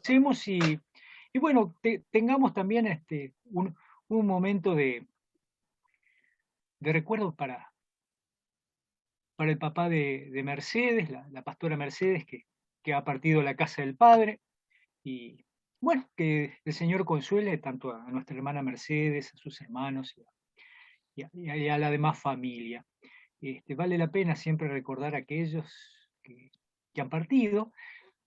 hacemos y bueno, tengamos también un momento de recuerdo para el papá de Mercedes, la pastora Mercedes, que ha partido a la casa del Padre. Y bueno, que el Señor consuele tanto a nuestra hermana Mercedes, a sus hermanos y a la demás familia. Vale la pena siempre recordar a aquellos que han partido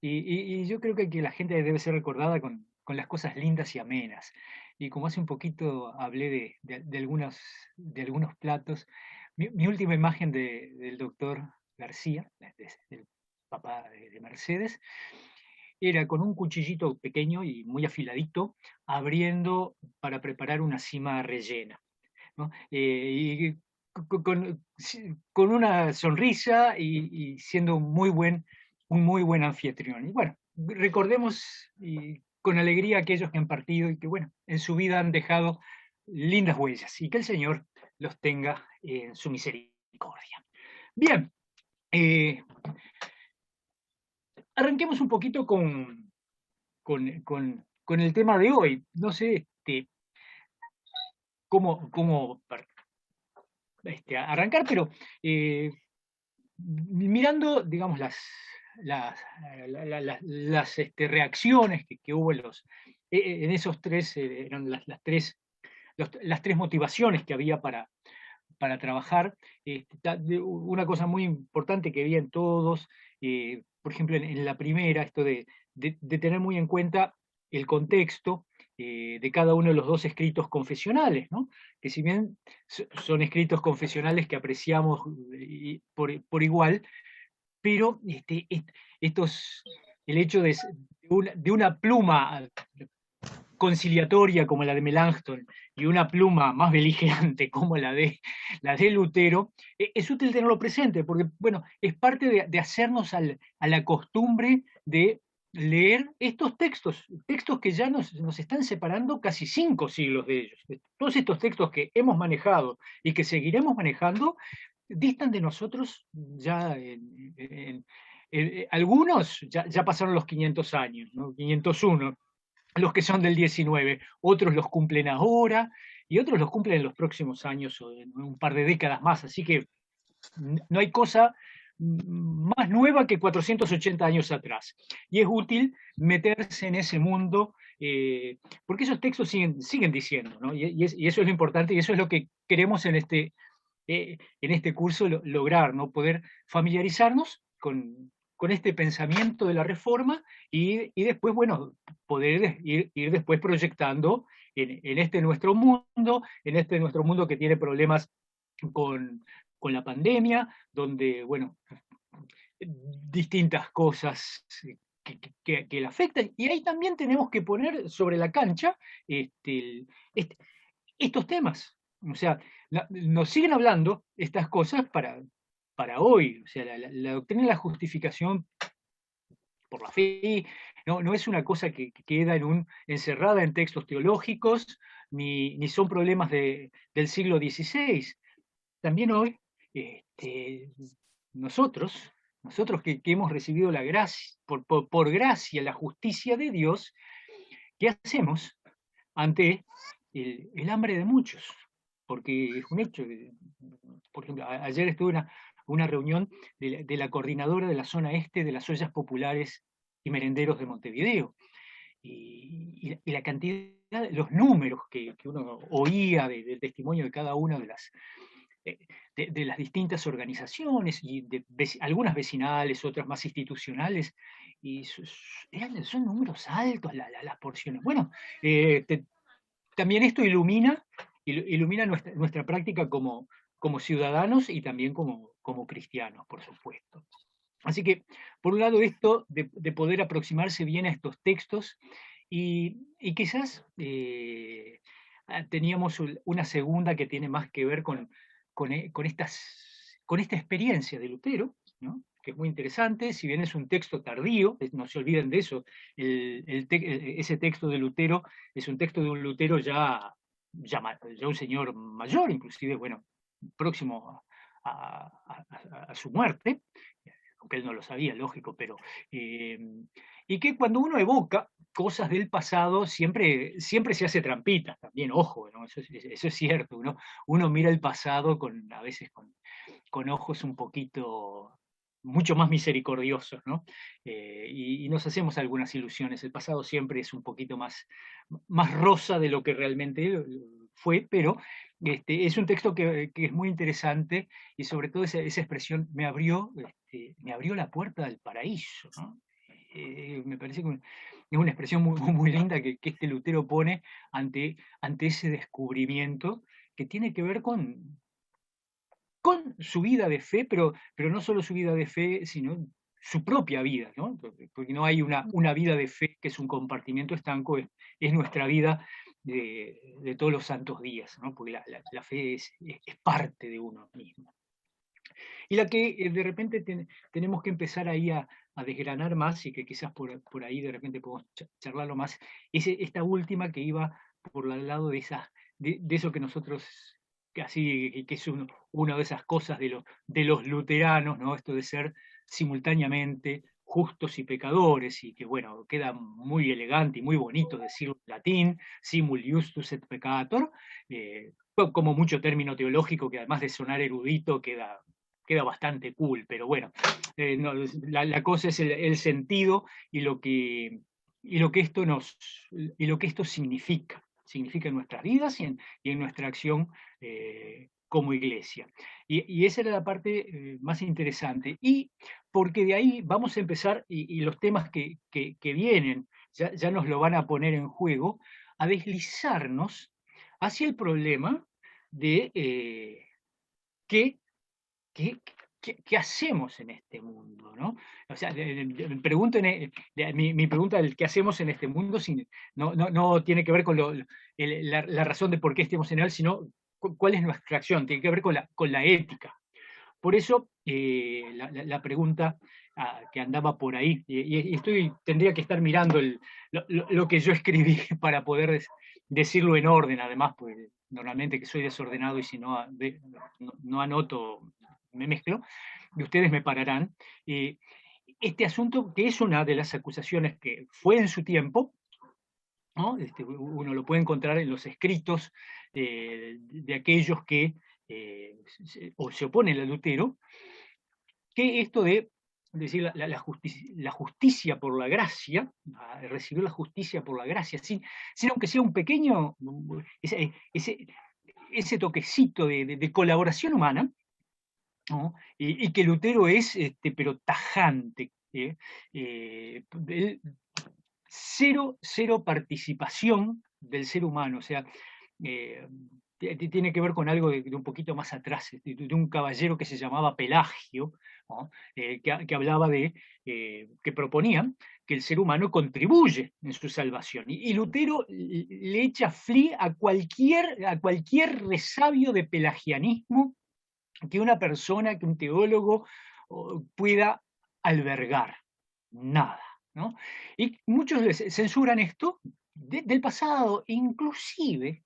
y yo creo que la gente debe ser recordada con las cosas lindas y amenas. Y como hace un poquito hablé de algunos platos, mi última imagen del doctor García, del papá de Mercedes, era con un cuchillito pequeño y muy afiladito, abriendo para preparar una cima rellena, ¿no? Y con una sonrisa y siendo un muy buen anfitrión. Y bueno, recordemos con alegría a aquellos que han partido y que, bueno, en su vida han dejado lindas huellas y que el Señor los tenga en su misericordia. Bien, eh, arranquemos un poquito con el tema de hoy. No sé cómo arrancar, pero eh, mirando, digamos, las, reacciones que hubo en esos tres, eran las tres motivaciones que había para trabajar. Una cosa muy importante que había en todos, por ejemplo, en la primera, esto de tener muy en cuenta el contexto de cada uno de los dos escritos confesionales, ¿no? Que si bien son escritos confesionales que apreciamos por igual, pero estos, el hecho de una pluma conciliatoria como la de Melanchthon y una pluma más beligerante como la de Lutero, es útil tenerlo presente porque, bueno, es parte de hacernos a la costumbre de leer estos textos, textos que ya nos están separando casi 5 siglos de ellos. Todos estos textos que hemos manejado y que seguiremos manejando distan de nosotros ya algunos ya pasaron los 500 años, ¿no? 501, los que son del 19, otros los cumplen ahora y otros los cumplen en los próximos años o en un par de décadas más, así que no hay cosa más nueva que 480 años atrás. Y es útil meterse en ese mundo, porque esos textos siguen diciendo, ¿no? Y eso es lo importante y eso es lo que queremos en este curso lograr, ¿no? Poder familiarizarnos con este pensamiento de la reforma y después, bueno, poder ir después proyectando en este nuestro mundo, en este nuestro mundo que tiene problemas con la pandemia, donde, bueno, distintas cosas que la afectan, y ahí también tenemos que poner sobre la cancha este, estos temas. O sea, nos siguen hablando estas cosas para hoy. O sea, la doctrina de la justificación por la fe no es una cosa que queda encerrada en textos teológicos, ni son problemas del siglo XVI. También hoy, este, nosotros, nosotros que hemos recibido la gracia, por gracia, la justicia de Dios, ¿qué hacemos ante el hambre de muchos? Porque es un hecho. Por ejemplo, ayer estuve en una reunión de la coordinadora de la zona este de las ollas populares y merenderos de Montevideo. Y la cantidad, los números que uno oía del testimonio de cada una eh, de las distintas organizaciones, y algunas vecinales, otras más institucionales, y son números altos las porciones. Bueno, también esto ilumina nuestra práctica como ciudadanos y también como cristianos, por supuesto. Así que, por un lado, esto de poder aproximarse bien a estos textos y quizás teníamos una segunda que tiene más que ver con esta experiencia de Lutero, ¿no? Que es muy interesante, si bien es un texto tardío, no se olviden de eso, ese texto de Lutero es un texto de un Lutero ya un señor mayor, inclusive, bueno, próximo a su muerte, aunque él no lo sabía, lógico, pero y que cuando uno evoca cosas del pasado siempre se hace trampitas también, ojo, ¿no? Eso es cierto, uno mira el pasado a veces con ojos un poquito, mucho más misericordiosos, ¿no? Y nos hacemos algunas ilusiones. El pasado siempre es un poquito más rosa de lo que realmente fue, pero es un texto que es muy interesante y sobre todo esa expresión me abrió la puerta del paraíso, ¿no? Me parece que es una expresión muy linda que este Lutero pone ante ese descubrimiento que tiene que ver con su vida de fe, pero no solo su vida de fe, sino su propia vida, ¿no? Porque no hay una vida de fe que es un compartimiento estanco, es nuestra vida de todos los santos días, ¿no? Porque la fe es parte de uno mismo. Y la que de repente tenemos que empezar ahí a desgranar más y que quizás por ahí de repente podemos charlarlo más, es esta última que iba por el lado de eso que nosotros, que es una de esas cosas de los luteranos, ¿no? Esto de ser simultáneamente justos y pecadores, y que bueno, queda muy elegante y muy bonito decirlo en latín, simul justus et peccator, como mucho término teológico que además de sonar erudito queda bastante cool, pero bueno, no, la cosa es el sentido y lo que esto significa en nuestras vidas y en nuestra acción como iglesia. Y esa era la parte más interesante. Y porque de ahí vamos a empezar, y los temas que vienen ya nos lo van a poner en juego, a deslizarnos hacia el problema de qué ¿qué, qué hacemos en este mundo? ¿No? O sea, me pregunto mi pregunta del qué hacemos en este mundo no tiene que ver con la razón de por qué estemos en él, sino cuál es nuestra acción, tiene que ver con la ética. Por eso la pregunta que andaba por ahí, tendría que estar mirando lo que yo escribí para poder decirlo en orden, además, pues normalmente que soy desordenado y si no anoto, me mezclo, y ustedes me pararán. Este asunto, que es una de las acusaciones que fue en su tiempo, ¿no? Uno lo puede encontrar en los escritos de aquellos que se oponen a Lutero, que esto de decir la justicia por la gracia, recibir la justicia por la gracia, sin aunque sea un pequeño, ese toquecito de colaboración humana, ¿no? Y que Lutero es, pero tajante, cero participación del ser humano, o sea, eh, tiene que ver con algo de un poquito más atrás, de un caballero que se llamaba Pelagio, ¿no? Que hablaba que proponía que el ser humano contribuye en su salvación. Y Lutero le echa fli a cualquier resabio de pelagianismo que una persona, que un teólogo pueda albergar. Nada. ¿No? Y muchos les censuran esto del pasado, inclusive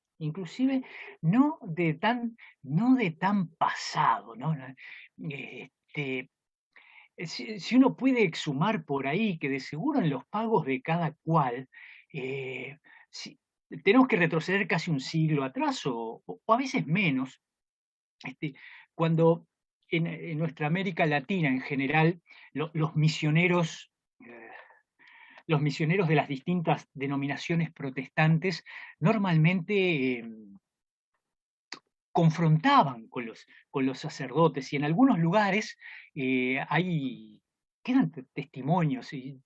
no de tan pasado, ¿no? Este, si uno puede exhumar por ahí que de seguro en los pagos de cada cual, si, tenemos que retroceder casi un siglo atrás o a veces menos, cuando en nuestra América Latina en general los misioneros los misioneros de las distintas denominaciones protestantes normalmente confrontaban con los sacerdotes y en algunos lugares quedan testimonios. Y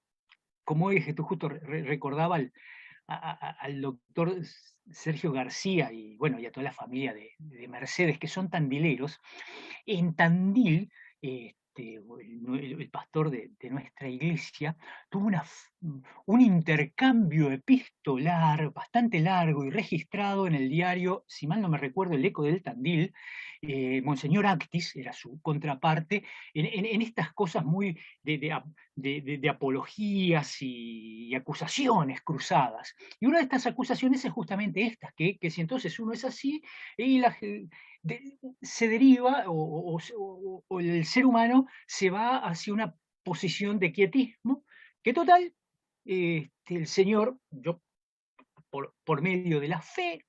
como tú justo recordaba al doctor Sergio García y, bueno, y a toda la familia de Mercedes, que son tandileros, en Tandil, el pastor de nuestra iglesia tuvo un intercambio epistolar bastante largo y registrado en el diario, si mal no me recuerdo, El Eco del Tandil. Monseñor Actis era su contraparte en estas cosas muy de apologías y acusaciones cruzadas. Y una de estas acusaciones es justamente estas, que si entonces uno es así, y se deriva o el ser humano se va hacia una posición de quietismo, que total, el Señor, yo por medio de la fe,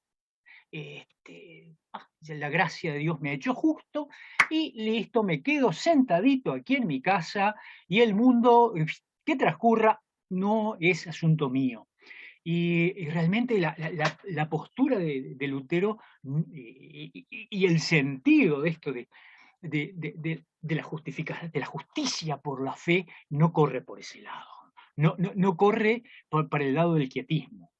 la gracia de Dios me ha hecho justo y listo, me quedo sentadito aquí en mi casa y el mundo que transcurra no es asunto mío. Y realmente la postura de Lutero y el sentido de esto de la de la justicia por la fe no corre por ese lado. No corre para el lado del quietismo,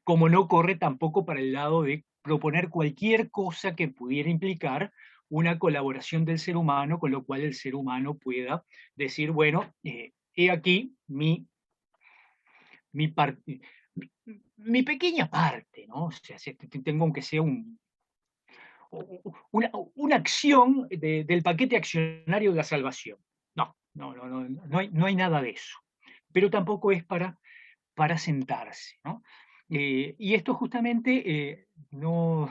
como no corre tampoco para el lado de proponer cualquier cosa que pudiera implicar una colaboración del ser humano, con lo cual el ser humano pueda decir, bueno, he aquí mi, mi pequeña parte, ¿no? O sea, si tengo aunque sea una acción del paquete accionario de la salvación. No hay nada de eso. Pero tampoco es para sentarse, ¿no? Y esto justamente no,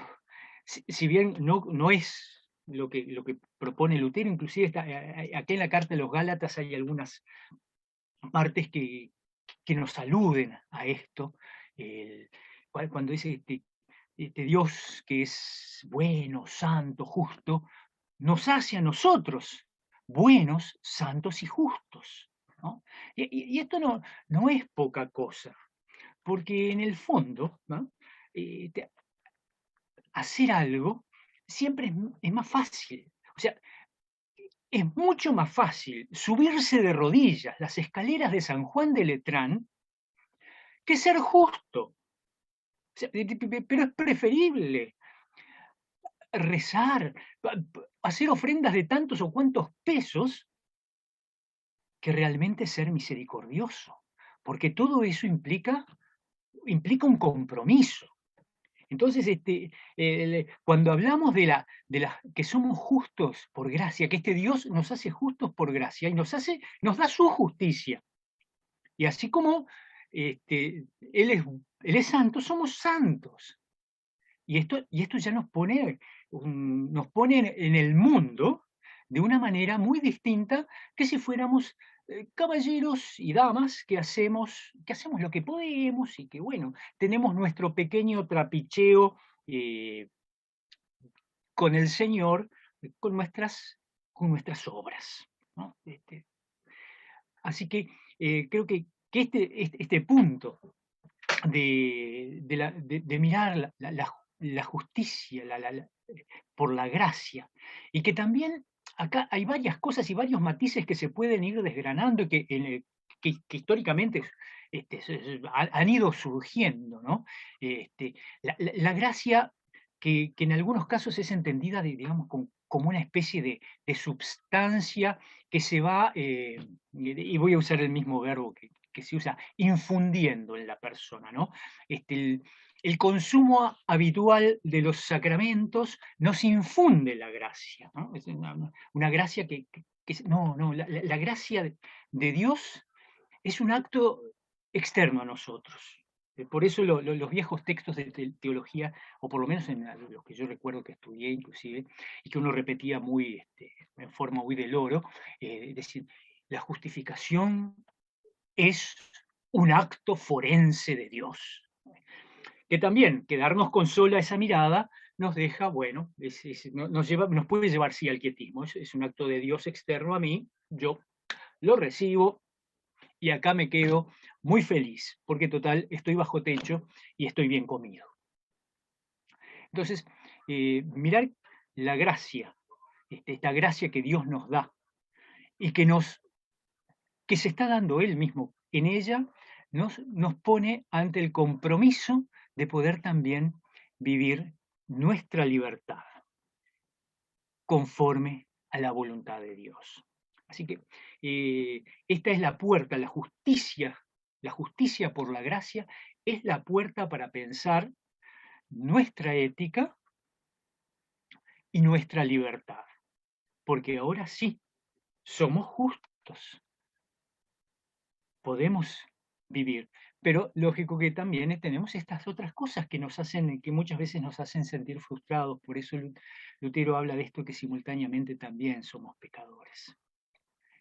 si bien no es lo que propone Lutero, inclusive aquí en la carta de los Gálatas hay algunas partes que nos aluden a esto, cuando dice este Dios que es bueno, santo, justo, nos hace a nosotros buenos, santos y justos, ¿no? Y esto no es poca cosa, porque en el fondo, ¿no? Eh, te- hacer algo siempre es más fácil. O sea, es mucho más fácil subirse de rodillas las escaleras de San Juan de Letrán que ser justo. O sea, pero es preferible rezar, hacer ofrendas de tantos o cuantos pesos que realmente ser misericordioso, porque todo eso implica un compromiso. Entonces, cuando hablamos de que somos justos por gracia, que este Dios nos hace justos por gracia y nos da su justicia. Y así como Él es santo, somos santos. Y esto ya nos pone en el mundo de una manera muy distinta que si fuéramos caballeros y damas que hacemos lo que podemos y que, bueno, tenemos nuestro pequeño trapicheo eh, con el Señor, con nuestras obras, ¿no? Así que creo que este punto de mirar la justicia por la gracia. Y que también acá hay varias cosas y varios matices que se pueden ir desgranando y que históricamente han ido surgiendo, ¿no? La gracia que en algunos casos es entendida, digamos, como una especie de substancia que se va, y voy a usar el mismo verbo que se usa, infundiendo en la persona, ¿no? El consumo habitual de los sacramentos nos infunde la gracia, ¿no? Es una gracia no, la gracia de Dios es un acto externo a nosotros. Por eso los viejos textos de teología, o por lo menos en los que yo recuerdo que estudié inclusive, y que uno repetía en forma muy del oro, es decir, la justificación es un acto forense de Dios. Que también quedarnos con sola esa mirada nos deja, bueno, nos puede llevar sí al quietismo, es un acto de Dios externo a mí, yo lo recibo y acá me quedo muy feliz, porque total estoy bajo techo y estoy bien comido. Entonces, mirar la gracia, esta gracia que Dios nos da y que se está dando Él mismo en ella, nos pone ante el compromiso de poder también vivir nuestra libertad conforme a la voluntad de Dios. Así que esta es la puerta, la justicia por la gracia es la puerta para pensar nuestra ética y nuestra libertad, porque ahora sí, somos justos, podemos vivir. Pero lógico que también tenemos estas otras cosas que muchas veces nos hacen sentir frustrados. Por eso Lutero habla de esto que simultáneamente también somos pecadores.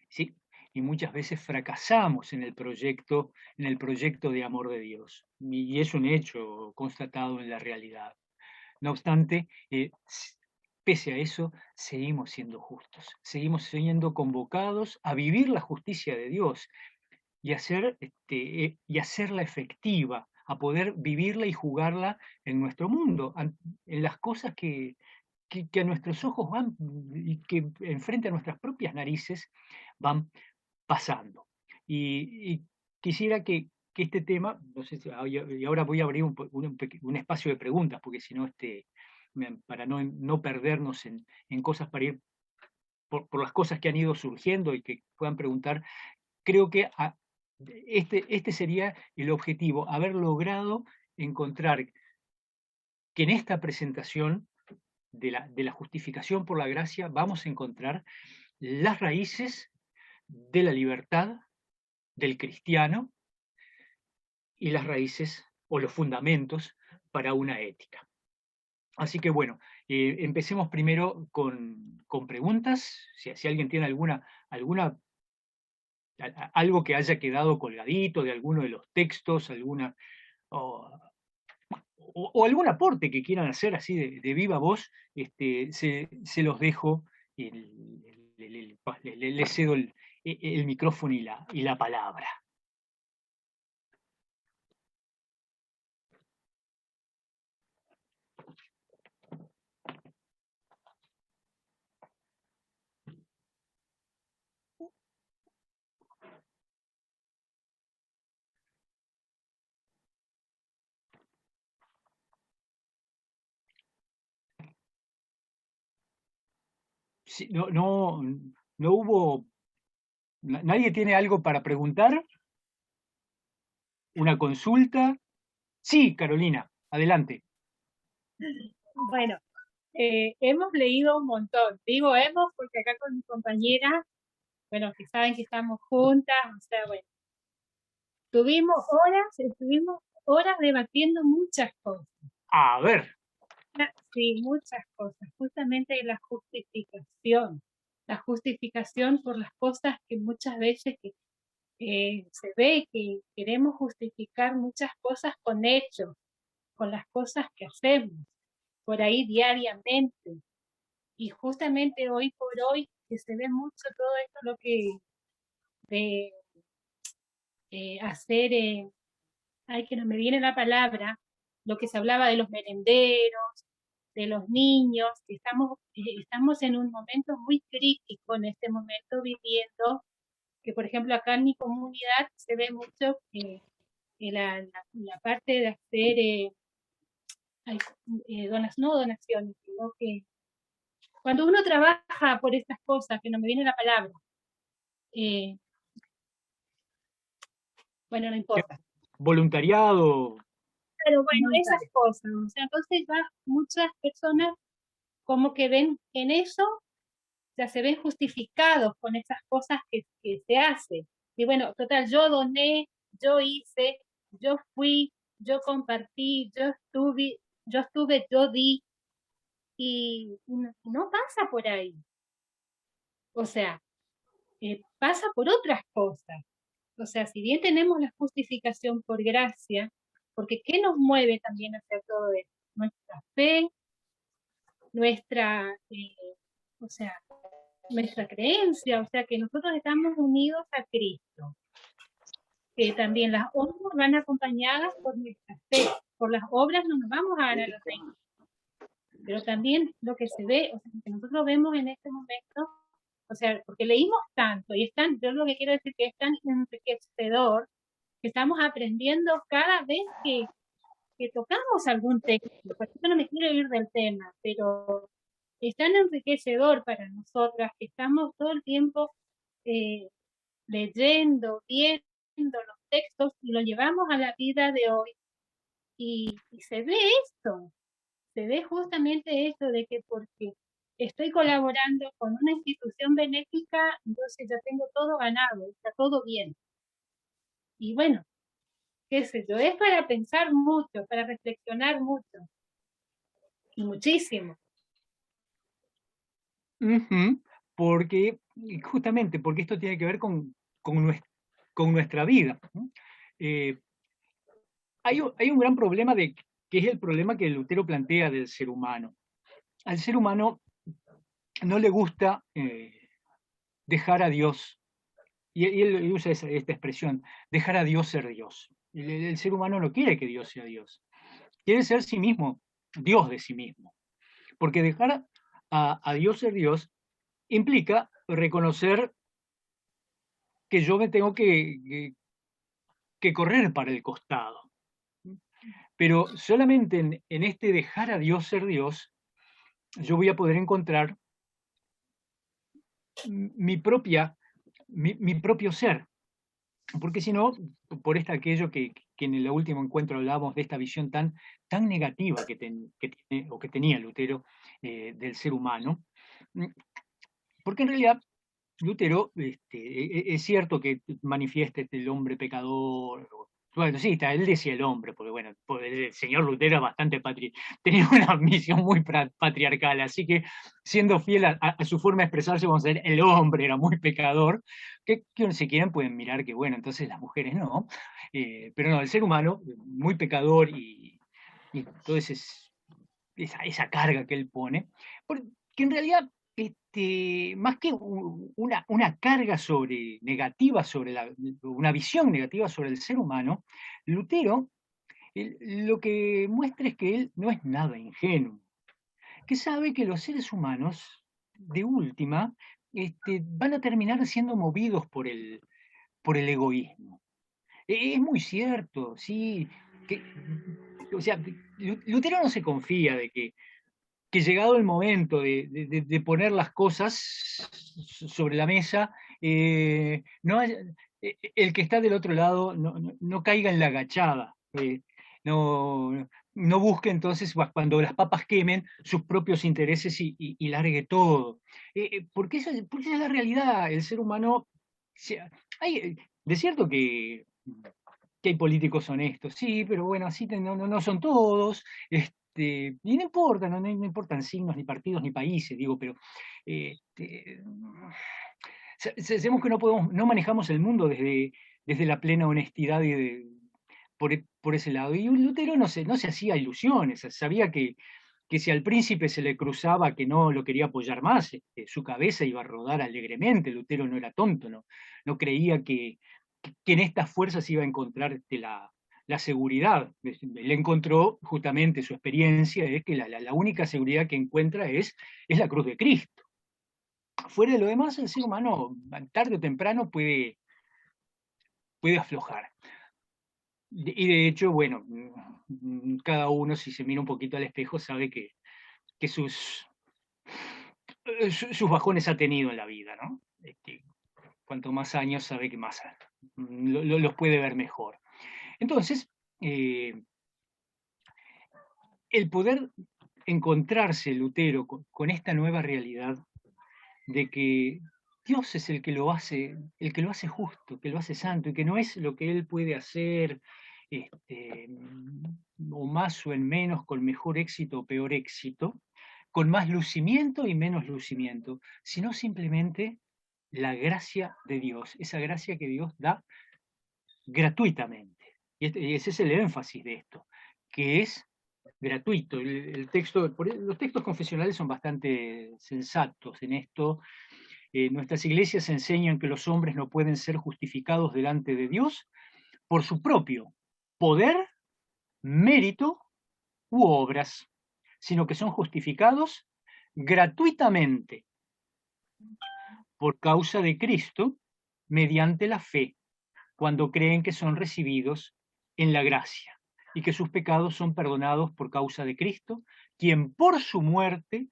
¿Sí? y muchas veces fracasamos en el proyecto de amor de Dios. Y es un hecho constatado en la realidad. No obstante, pese a eso, seguimos siendo justos, seguimos siendo convocados a vivir la justicia de Dios y hacerla efectiva, a poder vivirla y jugarla en nuestro mundo, en las cosas que a nuestros ojos van y que enfrente a nuestras propias narices van pasando. Y quisiera que este tema, no sé si, y ahora voy a abrir un espacio de preguntas, porque si no, para no perdernos en cosas, para ir por las cosas que han ido surgiendo y que puedan preguntar, creo que este sería el objetivo, haber logrado encontrar que en esta presentación de la justificación por la gracia vamos a encontrar las raíces de la libertad del cristiano y las raíces o los fundamentos para una ética. Así que bueno, empecemos primero con preguntas. Si alguien tiene algo que haya quedado colgadito de alguno de los textos, o, o algún aporte que quieran hacer así de viva voz, se los dejo, les cedo el micrófono y la palabra. Sí, no hubo, nadie tiene algo para preguntar, una consulta. Sí, Carolina, adelante. Bueno, hemos leído un montón. Digo hemos porque acá con mis compañeras, bueno, que saben que estamos juntas, o sea, bueno, estuvimos horas debatiendo muchas cosas. A ver. Sí, muchas cosas. Justamente la justificación por las cosas que muchas veces se ve que queremos justificar muchas cosas con hechos, con las cosas que hacemos por ahí diariamente. Y justamente hoy por hoy que se ve mucho todo esto, lo que de hacer, ay, que no me viene la palabra, lo que se hablaba de los merenderos, de los niños, estamos en un momento muy crítico en este momento viviendo, que por ejemplo acá en mi comunidad se ve mucho que la parte de hacer, no donaciones, sino que cuando uno trabaja por estas cosas, que no me viene la palabra, eh, bueno, no importa. Voluntariado. Pero bueno, esas cosas, o sea, entonces muchas personas como que ven en eso, o sea, se ven justificados con esas cosas que se hacen. Y bueno, total, yo doné, yo hice, yo fui, yo compartí, yo di, y no pasa por ahí. O sea, pasa por otras cosas. O sea, si bien tenemos la justificación por gracia, porque ¿qué nos mueve también a hacer todo esto? Nuestra fe, nuestra, o sea, nuestra creencia, o sea, que nosotros estamos unidos a Cristo. Que también las obras van acompañadas por nuestra fe. Por las obras no nos vamos a ganar el reino. Pero también lo que se ve, o sea, lo que nosotros vemos en este momento, o sea, porque leímos tanto y yo lo que quiero decir que es tan enriquecedor que estamos aprendiendo cada vez que tocamos algún texto. Por eso no me quiero ir del tema, pero es tan enriquecedor para nosotras que estamos todo el tiempo eh, leyendo, viendo los textos y lo llevamos a la vida de hoy. Y se ve esto, se ve justamente esto de que porque estoy colaborando con una institución benéfica, entonces ya tengo todo ganado, está todo bien. Y bueno, qué sé yo, es para pensar mucho, para reflexionar mucho, y muchísimo. Porque, justamente, porque esto tiene que ver con nuestra vida. Hay un gran problema que es el problema que Lutero plantea del ser humano. Al ser humano no le gusta dejar a Dios, y él usa esta expresión, dejar a Dios ser Dios. El ser humano no quiere que Dios sea Dios, quiere ser sí mismo, Dios de sí mismo. Porque dejar a Dios ser Dios implica reconocer que yo me tengo que correr para el costado. Pero solamente en este dejar a Dios ser Dios, yo voy a poder encontrar mi propio ser. Porque si no, por aquello que en el último encuentro hablábamos de esta visión tan negativa que tiene, o que tenía Lutero del ser humano, porque en realidad Lutero, es cierto que manifiesta el hombre pecador. Bueno, sí, él decía el hombre, porque bueno, el señor Lutero es bastante tenía una misión muy patriarcal, así que siendo fiel a su forma de expresarse, vamos a decir, el hombre era muy pecador, que si quieren pueden mirar que bueno, entonces las mujeres no, pero no, el ser humano, muy pecador y toda esa carga que él pone, porque en realidad más que una carga negativa sobre una visión negativa sobre el ser humano, Lutero lo que muestra es que él no es nada ingenuo, que sabe que los seres humanos, de última, van a terminar siendo movidos por el egoísmo. Es muy cierto, sí, que, o sea, Lutero no se confía de que llegado el momento de poner las cosas sobre la mesa, el que está del otro lado no caiga en la agachada, no busque entonces cuando las papas quemen sus propios intereses y largue todo. Porque esa es la realidad, el ser humano, de cierto que hay políticos honestos, sí, pero bueno, así no son todos, y no importa, no importan signos, ni partidos, ni países, digo, pero este, sabemos que no manejamos el mundo desde la plena honestidad por ese lado. Y un Lutero no se hacía ilusiones, sabía que si al príncipe se le cruzaba que no lo quería apoyar más, su cabeza iba a rodar alegremente. Lutero no era tonto, no creía que en estas fuerzas iba a encontrar la seguridad. Le encontró justamente su experiencia, es que la única seguridad que encuentra es la cruz de Cristo. Fuera de lo demás, el ser humano, tarde o temprano, puede aflojar. Y de hecho, bueno, cada uno, si se mira un poquito al espejo, sabe que sus bajones ha tenido en la vida, ¿no? Cuanto más años sabe que más los puede ver mejor. Entonces, el poder encontrarse Lutero con esta nueva realidad de que Dios es el que lo hace justo, que lo hace santo, y que no es lo que él puede hacer, o más o en menos, con mejor éxito o peor éxito, con más lucimiento y menos lucimiento, sino simplemente la gracia de Dios, esa gracia que Dios da gratuitamente. Y ese es el énfasis de esto, que es gratuito. Los textos confesionales son bastante sensatos en esto. Nuestras iglesias enseñan que los hombres no pueden ser justificados delante de Dios por su propio poder, mérito u obras, sino que son justificados gratuitamente por causa de Cristo mediante la fe, cuando creen que son recibidos en la gracia y que sus pecados son perdonados por causa de Cristo, quien por su muerte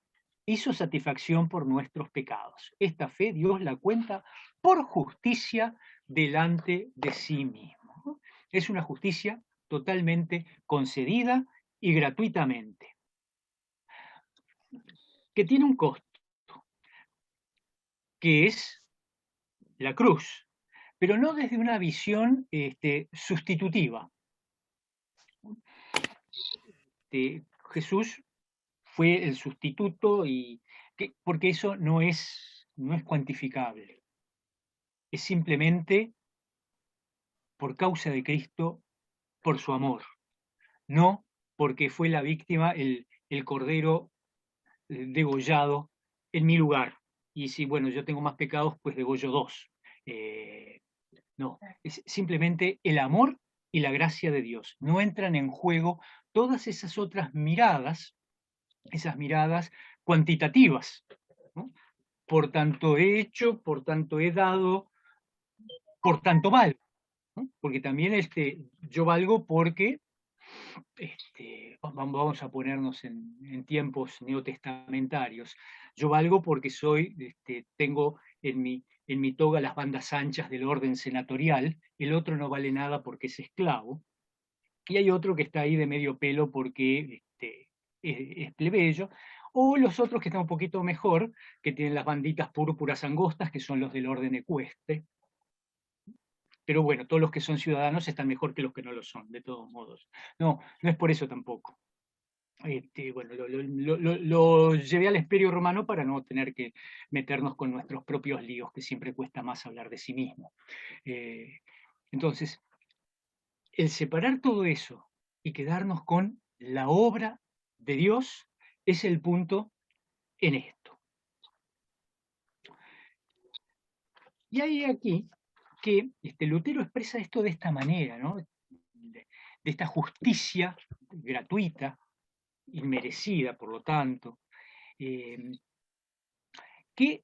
hizo satisfacción por nuestros pecados. Esta fe Dios la cuenta por justicia delante de sí mismo. Es una justicia totalmente concedida y gratuitamente, que tiene un costo, que es la cruz, pero no desde una visión sustitutiva. Jesús fue el sustituto porque eso no es cuantificable. es simplemente por causa de Cristo, por su amor, no porque fue la víctima, el cordero degollado en mi lugar. Y si, bueno, yo tengo más pecados, pues degollo dos. Eh, no, es simplemente el amor y la gracia de Dios. No entran en juego todas esas otras miradas, esas miradas cuantitativas, ¿no? Por tanto he hecho, por tanto he dado, por tanto valgo, ¿no? Porque también yo valgo porque vamos a ponernos en tiempos neotestamentarios. Yo valgo porque tengo en mi toga las bandas anchas del orden senatorial, el otro no vale nada porque es esclavo, y hay otro que está ahí de medio pelo porque es plebeyo, o los otros que están un poquito mejor, que tienen las banditas púrpuras angostas, que son los del orden ecuestre. Pero bueno, todos los que son ciudadanos están mejor que los que no lo son, de todos modos. No, no es por eso tampoco. Bueno, lo llevé al Imperio Romano para no tener que meternos con nuestros propios líos, que siempre cuesta más hablar de sí mismo. Entonces, el separar todo eso y quedarnos con la obra de Dios es el punto en esto. Y hay aquí que Lutero expresa esto de esta manera, ¿no? De esta justicia gratuita, inmerecida, por lo tanto, que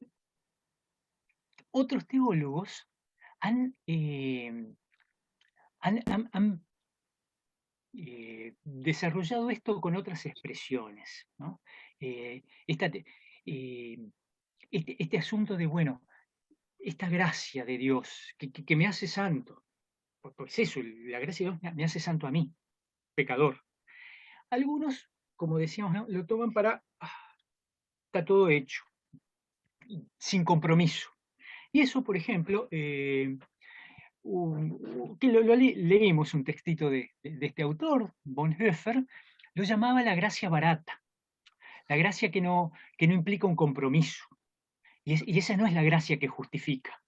otros teólogos han, han desarrollado esto con otras expresiones, ¿no? Esta, eh, este asunto de, bueno, esta gracia de Dios que me hace santo, porque es eso, la gracia de Dios me hace santo a mí, pecador. Algunos, como decíamos, ¿no? Lo toman para, está todo hecho, sin compromiso. Y eso, por ejemplo, que leímos un textito de este autor, Bonhoeffer, lo llamaba la gracia barata, la gracia que no implica un compromiso. Y esa no es la gracia que justifica.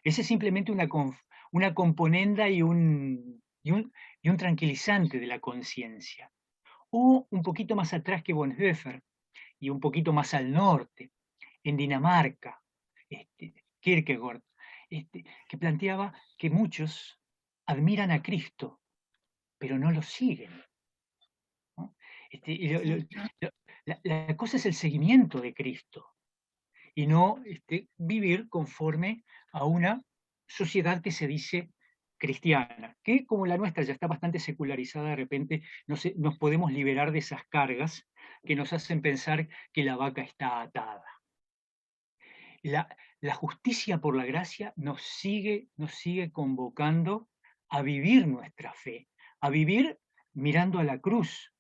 Esa es simplemente una componenda y un tranquilizante de la conciencia. O un poquito más atrás que Bonhoeffer y un poquito más al norte, en Dinamarca, Kierkegaard, que planteaba que muchos admiran a Cristo, pero no lo siguen, ¿no? Y la cosa es el seguimiento de Cristo y no vivir conforme a una sociedad que se dice cristiana, que como la nuestra ya está bastante secularizada, de repente nos podemos liberar de esas cargas que nos hacen pensar que la vaca está atada. La justicia por la gracia nos sigue convocando a vivir nuestra fe, a vivir mirando a la cruz,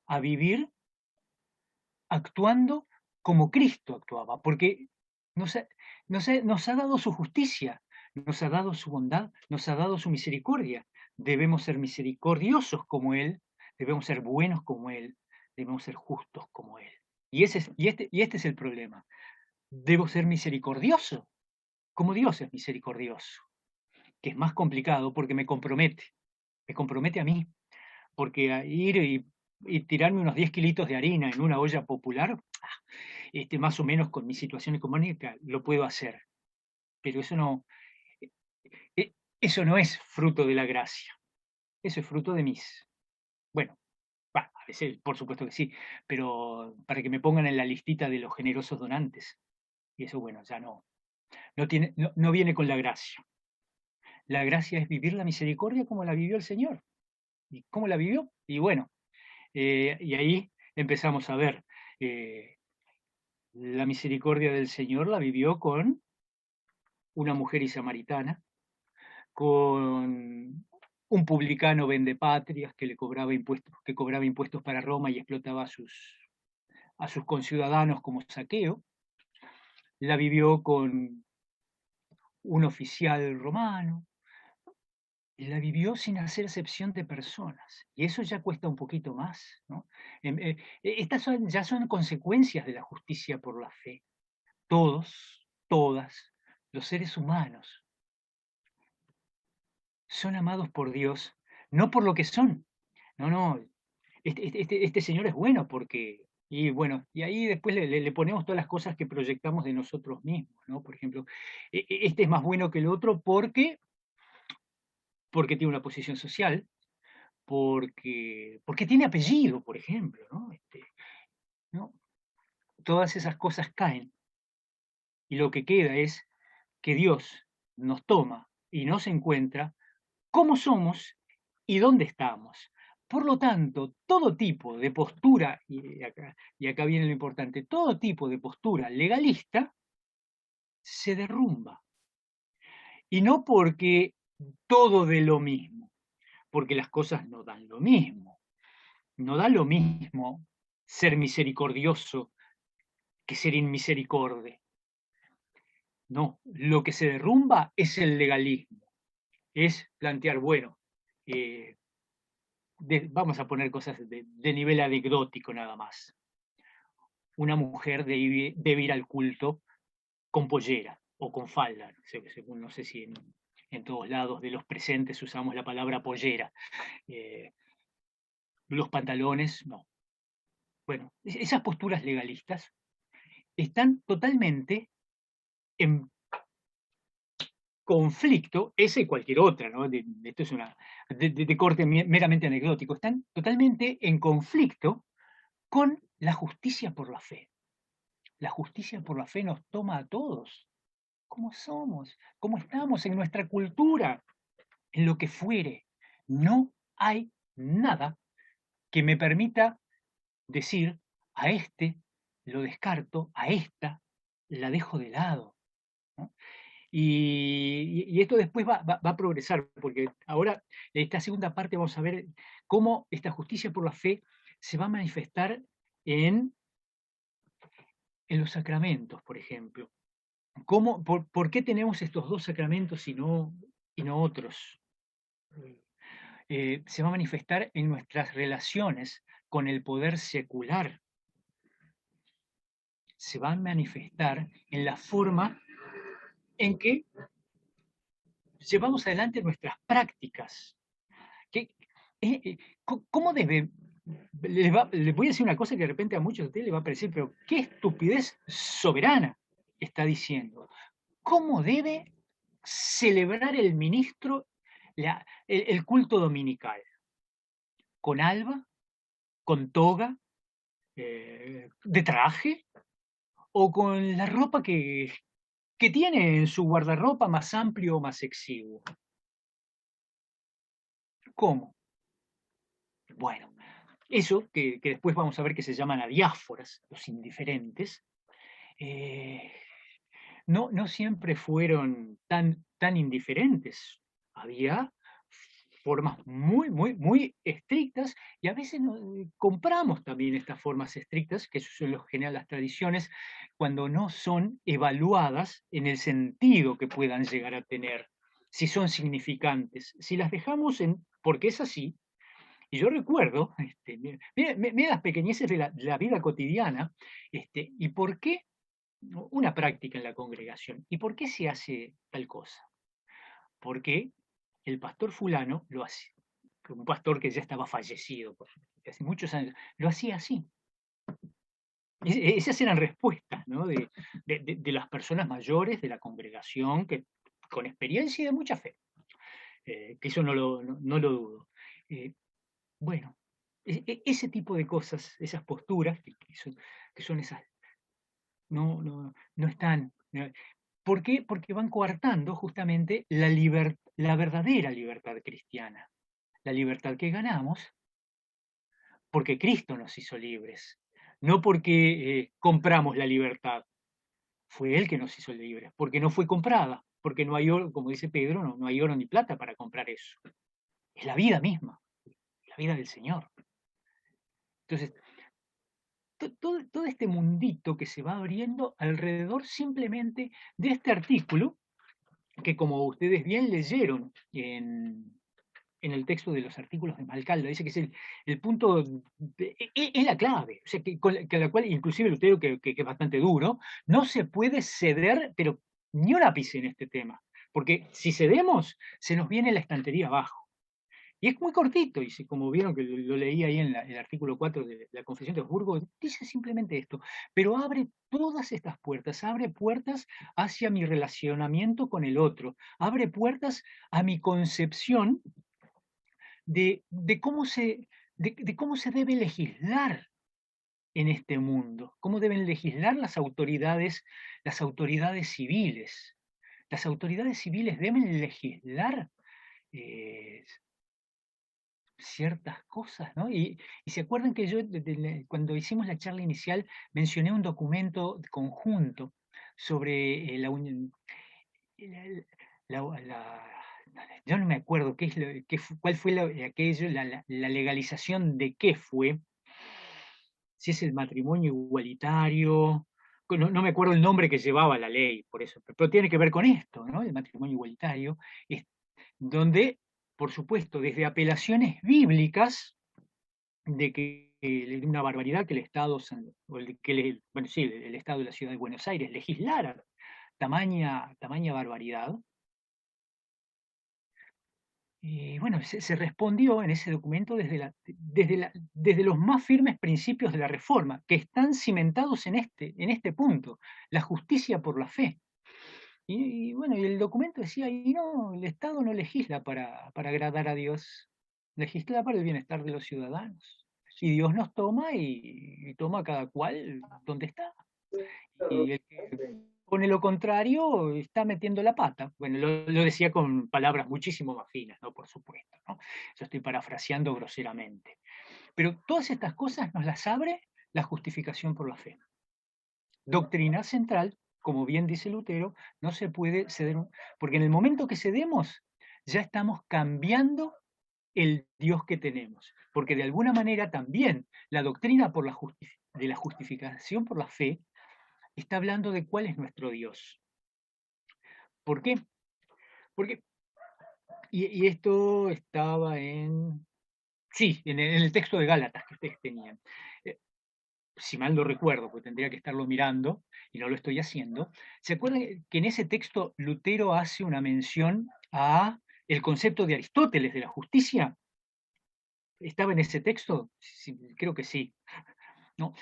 a vivir actuando como Cristo actuaba, porque nos ha dado su justicia, nos ha dado su bondad, nos ha dado su misericordia. Debemos ser misericordiosos como Él, debemos ser buenos como Él, debemos ser justos como Él. Y este es el problema. Debo ser misericordioso, como Dios es misericordioso, que es más complicado porque me compromete a mí, porque a ir y tirarme unos 10 kilitos de harina en una olla popular, más o menos con mi situación económica lo puedo hacer, pero eso no es fruto de la gracia, eso es fruto de bueno, a veces por supuesto que sí, pero para que me pongan en la listita de los generosos donantes, y eso bueno, ya no viene con la gracia. La gracia es vivir la misericordia como la vivió el Señor. ¿Y cómo la vivió? Y bueno, y ahí empezamos a ver, la misericordia del Señor la vivió con una mujer samaritana, con un publicano vendepatrias que cobraba impuestos para Roma y explotaba a sus conciudadanos como saqueo, la vivió con un oficial romano, la vivió sin hacer excepción de personas. Y eso ya cuesta un poquito más, ¿no? Estas ya son consecuencias de la justicia por la fe. Todos, todas, los seres humanos son amados por Dios, no por lo que son. No, no, este señor es bueno porque, y bueno, y ahí después le ponemos todas las cosas que proyectamos de nosotros mismos, ¿no? Por ejemplo, este es más bueno que el otro porque tiene una posición social, porque tiene apellido, por ejemplo, ¿no? ¿No? Todas esas cosas caen y lo que queda es que Dios nos toma y nos encuentra cómo somos y dónde estamos. Por lo tanto, todo tipo de postura, y acá viene lo importante, todo tipo de postura legalista se derrumba. Y no porque todo de lo mismo, porque las cosas no dan lo mismo. No da lo mismo ser misericordioso que ser inmisericorde. No, lo que se derrumba es el legalismo, es plantear, bueno, eh, vamos a poner cosas de nivel anecdótico nada más. Una mujer debe ir al culto con pollera o con falda, según no sé si en todos lados de los presentes usamos la palabra pollera. Los pantalones, no. Bueno, esas posturas legalistas están totalmente en conflicto, esa y cualquier otra, ¿no? Esto es de corte meramente anecdótico, están totalmente en conflicto con la justicia por la fe. La justicia por la fe nos toma a todos, como somos, como estamos en nuestra cultura, en lo que fuere. No hay nada que me permita decir a este lo descarto, a esta la dejo de lado, ¿no? Y esto después va a progresar, porque ahora, en esta segunda parte, vamos a ver cómo esta justicia por la fe se va a manifestar en los sacramentos, por ejemplo. ¿Por qué tenemos estos dos sacramentos y no otros? Se va a manifestar en nuestras relaciones con el poder secular. Se va a manifestar en la forma en que llevamos adelante nuestras prácticas. ¿Qué, ¿Cómo debe? Les voy a decir una cosa que de repente a muchos de ustedes les va a parecer, pero qué estupidez soberana está diciendo. ¿Cómo debe celebrar el ministro el culto dominical? ¿Con alba? ¿Con toga? ¿De traje? ¿O con la ropa que tiene en su guardarropa más amplio o más exiguo? ¿Cómo? Bueno, eso que después vamos a ver que se llaman adiáforas, los indiferentes, no siempre fueron tan indiferentes. Había formas muy estrictas y a veces compramos también estas formas estrictas, que eso es lo que generan las tradiciones, cuando no son evaluadas en el sentido que puedan llegar a tener, si son significantes. Si las dejamos porque es así, y yo recuerdo, mira las pequeñeces de la vida cotidiana, y por qué una práctica en la congregación. ¿Y por qué se hace tal cosa? Porque el pastor fulano lo hacía, un pastor que ya estaba fallecido hace muchos años, lo hacía así. Esas eran respuestas, ¿no? de las personas mayores de la congregación, con experiencia y de mucha fe, que eso no lo dudo. Bueno, ese tipo de cosas, esas posturas, que son esas, no están. ¿Por qué? Porque van coartando justamente la verdadera libertad cristiana, la libertad que ganamos porque Cristo nos hizo libres, no porque compramos la libertad, fue Él que nos hizo libres, porque no fue comprada, porque no hay oro, como dice Pedro, no hay oro ni plata para comprar eso. Es la vida misma, la vida del Señor. Entonces, todo este mundito que se va abriendo alrededor simplemente de este artículo, que como ustedes bien leyeron en el texto de los artículos de Malcalda, dice que es el punto, es la clave, o sea, que la cual inclusive Lutero, que es bastante duro, no se puede ceder, pero ni un ápice en este tema, porque si cedemos, se nos viene la estantería abajo. Y es muy cortito, y como vieron que lo leí ahí en el artículo 4 de la Confesión de Habsburgo, dice simplemente esto, pero abre todas estas puertas, abre puertas hacia mi relacionamiento con el otro, abre puertas a mi concepción de cómo se debe legislar en este mundo, cómo deben legislar las autoridades civiles. Las autoridades civiles deben legislar eh, ciertas cosas, ¿no? Y se acuerdan que yo, cuando hicimos la charla inicial, mencioné un documento conjunto sobre la unión. Yo no me acuerdo qué es cuál fue aquello, la legalización de qué fue, si es el matrimonio igualitario, no me acuerdo el nombre que llevaba la ley, por eso, pero tiene que ver con esto, ¿no? El matrimonio igualitario, donde, por supuesto, desde apelaciones bíblicas de que una barbaridad que el Estado, bueno, sí, el Estado de la Ciudad de Buenos Aires legislara tamaña barbaridad. Y bueno, se respondió en ese documento desde los más firmes principios de la reforma, que están cimentados en este punto, la justicia por la fe. Y bueno, y el documento decía, y no, el Estado no legisla para agradar a Dios, legisla para el bienestar de los ciudadanos. Si Dios nos toma y toma a cada cual donde está. Y el que pone lo contrario está metiendo la pata. Bueno, lo decía con palabras muchísimo más finas, ¿no? Por supuesto, ¿no? Yo estoy parafraseando groseramente. Pero todas estas cosas nos las abre la justificación por la fe. Doctrina central, como bien dice Lutero, no se puede ceder, porque en el momento que cedemos, ya estamos cambiando el Dios que tenemos, porque de alguna manera también la doctrina de la justificación por la fe está hablando de cuál es nuestro Dios. ¿Por qué? Porque, y esto estaba sí, en el texto de Gálatas que ustedes tenían. Si mal no recuerdo, porque tendría que estarlo mirando, y no lo estoy haciendo, ¿se acuerdan que en ese texto Lutero hace una mención a el concepto de Aristóteles de la justicia? ¿Estaba en ese texto? Sí, creo que sí. ¿No?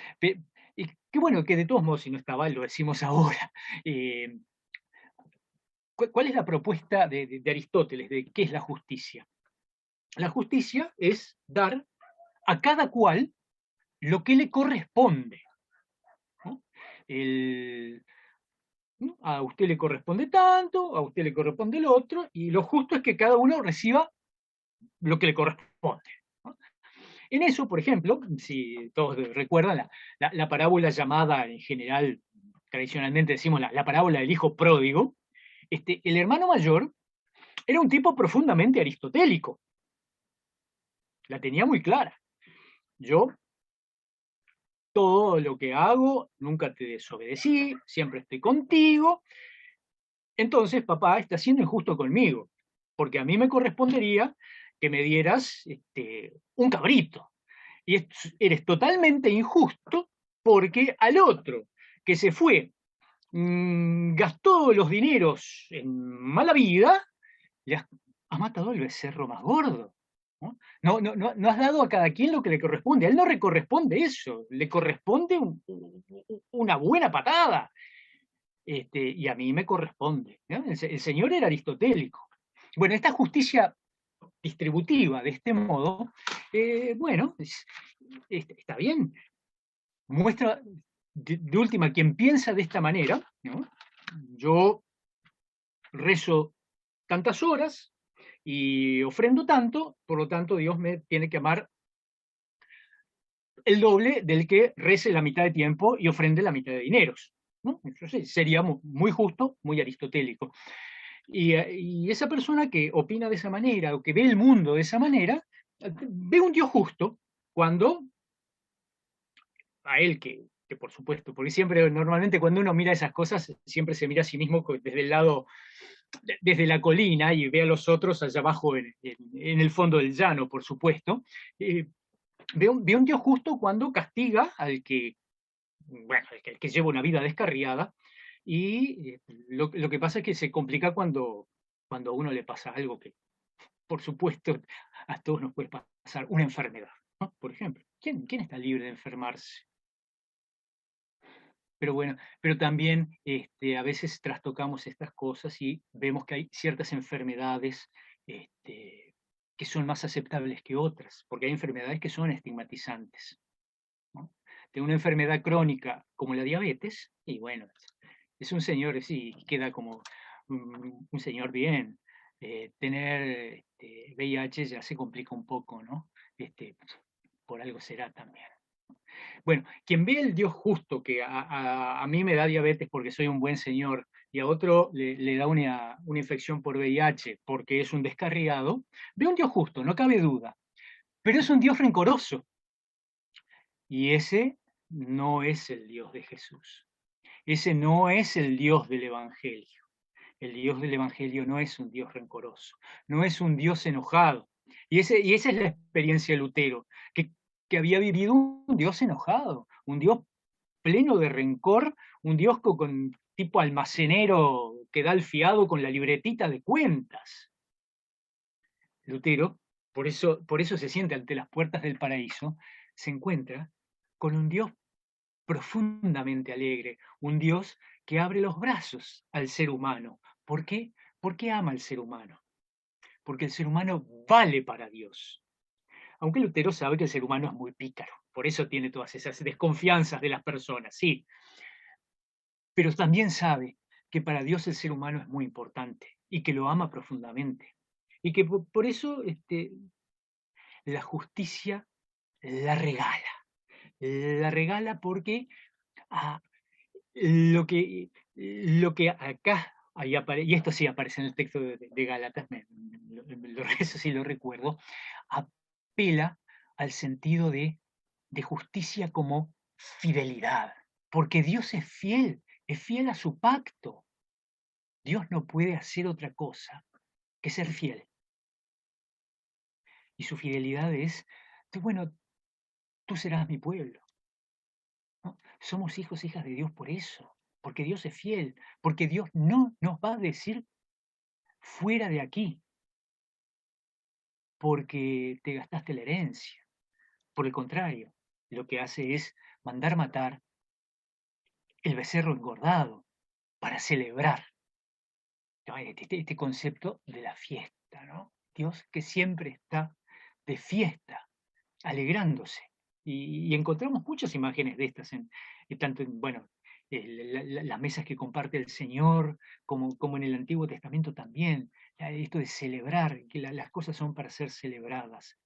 Y qué bueno que de todos modos, si no estaba, lo decimos ahora. ¿Cuál es la propuesta de Aristóteles de qué es la justicia? La justicia es dar a cada cual lo que le corresponde. ¿No? A usted le corresponde tanto, a usted le corresponde el otro, y lo justo es que cada uno reciba lo que le corresponde. ¿No? En eso, por ejemplo, si todos recuerdan la parábola llamada en general, tradicionalmente decimos la parábola del hijo pródigo, el hermano mayor era un tipo profundamente aristotélico. La tenía muy clara. Yo, todo lo que hago, nunca te desobedecí, siempre estoy contigo. Entonces, papá está siendo injusto conmigo, porque a mí me correspondería que me dieras un cabrito. Y eres totalmente injusto porque al otro que se fue, gastó los dineros en mala vida, le has matado al becerro más gordo. ¿No? No has dado a cada quien lo que le corresponde. A él no le corresponde eso, le corresponde una buena patada. Y a mí me corresponde. ¿No? El señor era aristotélico. Bueno, esta justicia distributiva de este modo, bueno, está bien. Muestra, de última, quien piensa de esta manera, ¿no? Yo rezo tantas horas y ofrendo tanto, por lo tanto Dios me tiene que amar el doble del que rece la mitad de tiempo y ofrende la mitad de dineros. ¿No? Entonces sería muy justo, muy aristotélico. Y esa persona que opina de esa manera, o que ve el mundo de esa manera, ve un Dios justo cuando a él que por supuesto, porque siempre, normalmente cuando uno mira esas cosas, siempre se mira a sí mismo desde el lado, desde la colina y ve a los otros allá abajo en el fondo del llano, por supuesto. Ve un Dios justo cuando castiga al que, bueno, el que lleva una vida descarriada, y lo que pasa es que se complica cuando cuando a uno le pasa algo que, por supuesto, a todos nos puede pasar, una enfermedad, ¿no? Por ejemplo, ¿quién está libre de enfermarse? Pero bueno, pero también a veces trastocamos estas cosas y vemos que hay ciertas enfermedades que son más aceptables que otras, porque hay enfermedades que son estigmatizantes, ¿no? De una enfermedad crónica como la diabetes, y bueno, es un señor, sí, queda como un señor bien. Tener VIH ya se complica un poco, ¿no? Por algo será también. Bueno, quien ve el Dios justo, que a mí me da diabetes porque soy un buen señor, y a otro le da una infección por VIH porque es un descarriado, ve un Dios justo, no cabe duda, pero es un Dios rencoroso. Y ese no es el Dios de Jesús. Ese no es el Dios del Evangelio. El Dios del Evangelio no es un Dios rencoroso, no es un Dios enojado. Y esa es la experiencia de Lutero, que había vivido un Dios enojado, un Dios pleno de rencor, un Dios con tipo almacenero que da el fiado con la libretita de cuentas. Lutero, por eso se siente ante las puertas del paraíso, se encuentra con un Dios profundamente alegre, un Dios que abre los brazos al ser humano. ¿Por qué? Porque ama al ser humano. Porque el ser humano vale para Dios. Aunque Lutero sabe que el ser humano es muy pícaro, por eso tiene todas esas desconfianzas de las personas, sí. Pero también sabe que para Dios el ser humano es muy importante y que lo ama profundamente. Y que por eso la justicia la regala. La regala porque ah, lo que acá, y esto sí aparece en el texto de Gálatas, eso sí lo recuerdo, apela al sentido de justicia como fidelidad, porque Dios es fiel a su pacto. Dios no puede hacer otra cosa que ser fiel. Y su fidelidad es, bueno, tú serás mi pueblo, ¿no? Somos hijos, hijas de Dios por eso, porque Dios es fiel, porque Dios no nos va a decir fuera de aquí, porque te gastaste la herencia. Por el contrario, lo que hace es mandar matar el becerro engordado para celebrar, ¿no? Este concepto de la fiesta, ¿no? Dios que siempre está de fiesta, alegrándose. Y encontramos muchas imágenes de estas, tanto en, bueno, las mesas que comparte el Señor, como en el Antiguo Testamento también, esto de celebrar, que las cosas son para ser celebradas,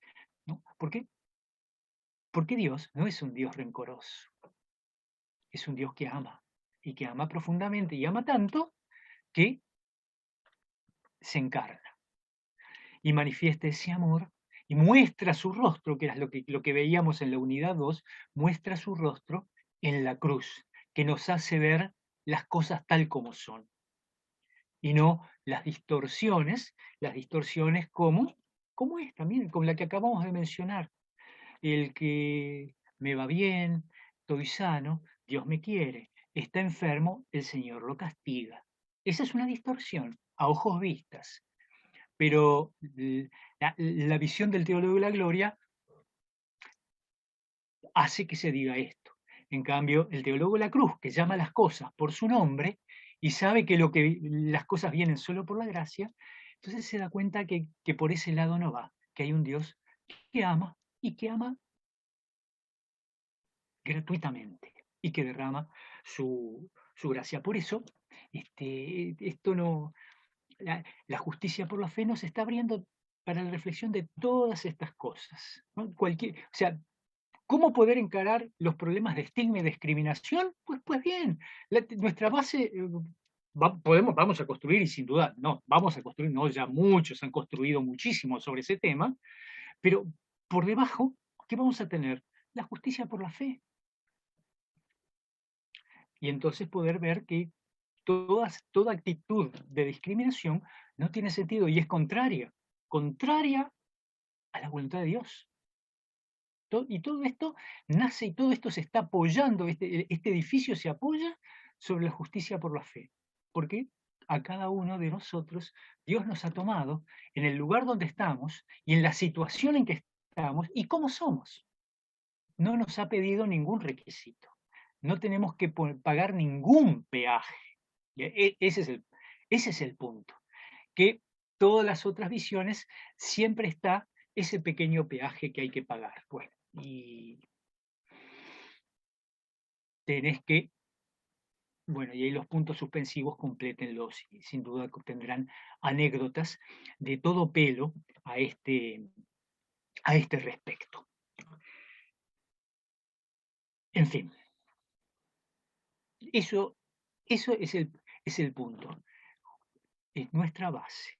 ¿no? ¿Por qué? Porque Dios no es un Dios rencoroso, es un Dios que ama, y que ama profundamente, y ama tanto que se encarna, y manifiesta ese amor, y muestra su rostro, que era lo que veíamos en la unidad 2, muestra su rostro en la cruz, que nos hace ver las cosas tal como son, y no las distorsiones como es también, como la que acabamos de mencionar, el que me va bien, estoy sano, Dios me quiere, está enfermo, el Señor lo castiga. Esa es una distorsión a ojos vistas, pero la visión del teólogo de la gloria hace que se diga esto. En cambio, el teólogo de la cruz, que llama las cosas por su nombre y sabe que las cosas vienen solo por la gracia, entonces se da cuenta que por ese lado no va, que hay un Dios que ama y que ama gratuitamente y que derrama su gracia. Por eso, esto no, la justicia por la fe nos está abriendo para la reflexión de todas estas cosas, ¿no? O sea, ¿cómo poder encarar los problemas de estigma y discriminación? Pues bien, nuestra base, vamos a construir, y sin duda, no, vamos a construir, no, ya muchos han construido muchísimo sobre ese tema, pero por debajo, ¿qué vamos a tener? La justicia por la fe. Y entonces poder ver que toda actitud de discriminación no tiene sentido y es contraria a la voluntad de Dios. Y todo esto nace y todo esto se está apoyando, este edificio se apoya sobre la justicia por la fe. ¿Por qué? a cada uno de nosotros, Dios nos ha tomado en el lugar donde estamos y en la situación en que estamos y cómo somos. No nos ha pedido ningún requisito. No tenemos que pagar ningún peaje. Ese es el punto. Que todas las otras visiones siempre está ese pequeño peaje que hay que pagar. Bueno, y tenés que, bueno, y ahí los puntos suspensivos complétenlos y sin duda tendrán anécdotas de todo pelo a este respecto. En fin, eso es el punto, es nuestra base.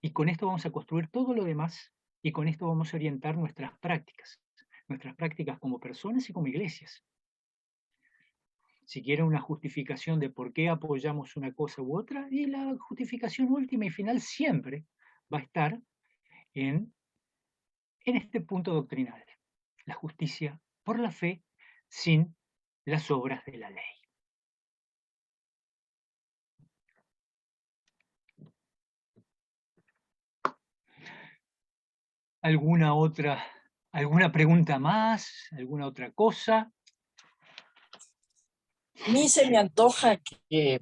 Y con esto vamos a construir todo lo demás y con esto vamos a orientar nuestras prácticas como personas y como iglesias. Si quieren una justificación de por qué apoyamos una cosa u otra, y la justificación última y final siempre va a estar en este punto doctrinal, la justicia por la fe sin las obras de la ley. ¿Alguna pregunta más? ¿Alguna otra cosa? A mí se me antoja que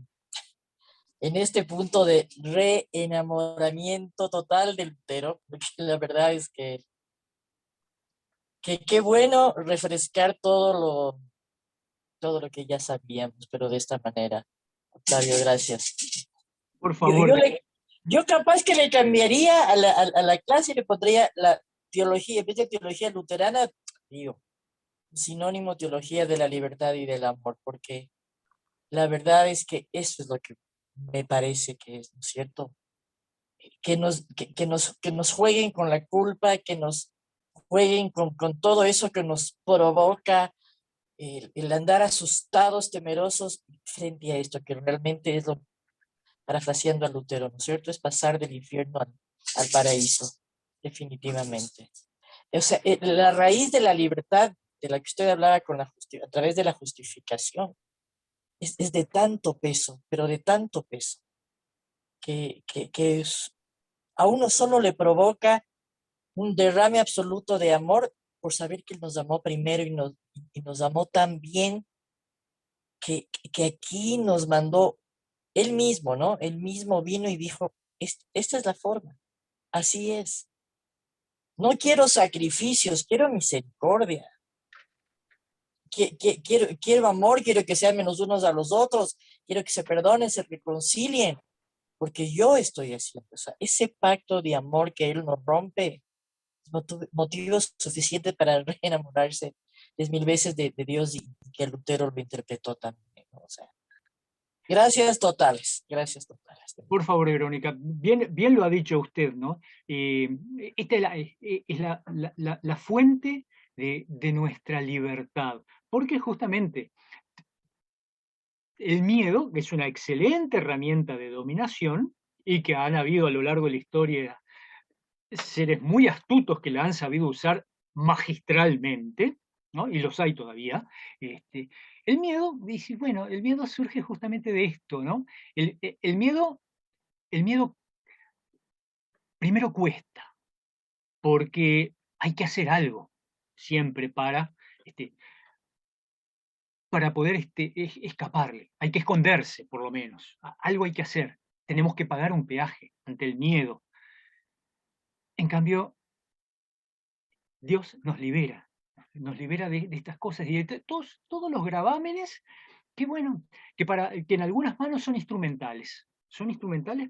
en este punto de reenamoramiento total del Lutero, porque la verdad es que qué bueno refrescar todo lo que ya sabíamos, pero de esta manera. Octavio, gracias. Por favor. Yo capaz que le cambiaría a la clase y le pondría la teología, en vez de teología luterana, digo, sinónimo teología de la libertad y del amor, porque la verdad es que eso es lo que me parece que es, ¿no es cierto? Que nos jueguen con la culpa, que nos jueguen con todo eso que nos provoca el andar asustados, temerosos frente a esto, que realmente es lo, parafraseando a Lutero, ¿no es cierto? Es pasar del infierno al paraíso, definitivamente. O sea, la raíz de la libertad de la que usted hablaba a través de la justificación es de tanto peso, pero de tanto peso, que a uno solo le provoca un derrame absoluto de amor por saber que Él nos amó primero y nos amó tan bien que aquí nos mandó Él mismo, ¿no? Él mismo vino y dijo, esta es la forma, así es. No quiero sacrificios, quiero misericordia. Quiero amor, quiero que sean menos unos a los otros, quiero que se perdonen, se reconcilien, porque yo estoy haciendo, o sea, ese pacto de amor que Él nos rompe, motivo suficiente para reenamorarse 10.000 veces de Dios y que Lutero lo interpretó también, ¿no? O sea, gracias totales. Por favor, Verónica, bien lo ha dicho usted, ¿no? Esta es la fuente de nuestra libertad, porque justamente el miedo es una excelente herramienta de dominación y que han habido a lo largo de la historia seres muy astutos que la han sabido usar magistralmente, ¿no? Y los hay todavía. El miedo, dice, bueno, el miedo surge justamente de esto, ¿no? El miedo primero cuesta, porque hay que hacer algo siempre para poder escaparle. Hay que esconderse, por lo menos. Algo hay que hacer. Tenemos que pagar un peaje ante el miedo. En cambio, Dios nos libera de estas cosas y de todos los gravámenes que, bueno, que en algunas manos son instrumentales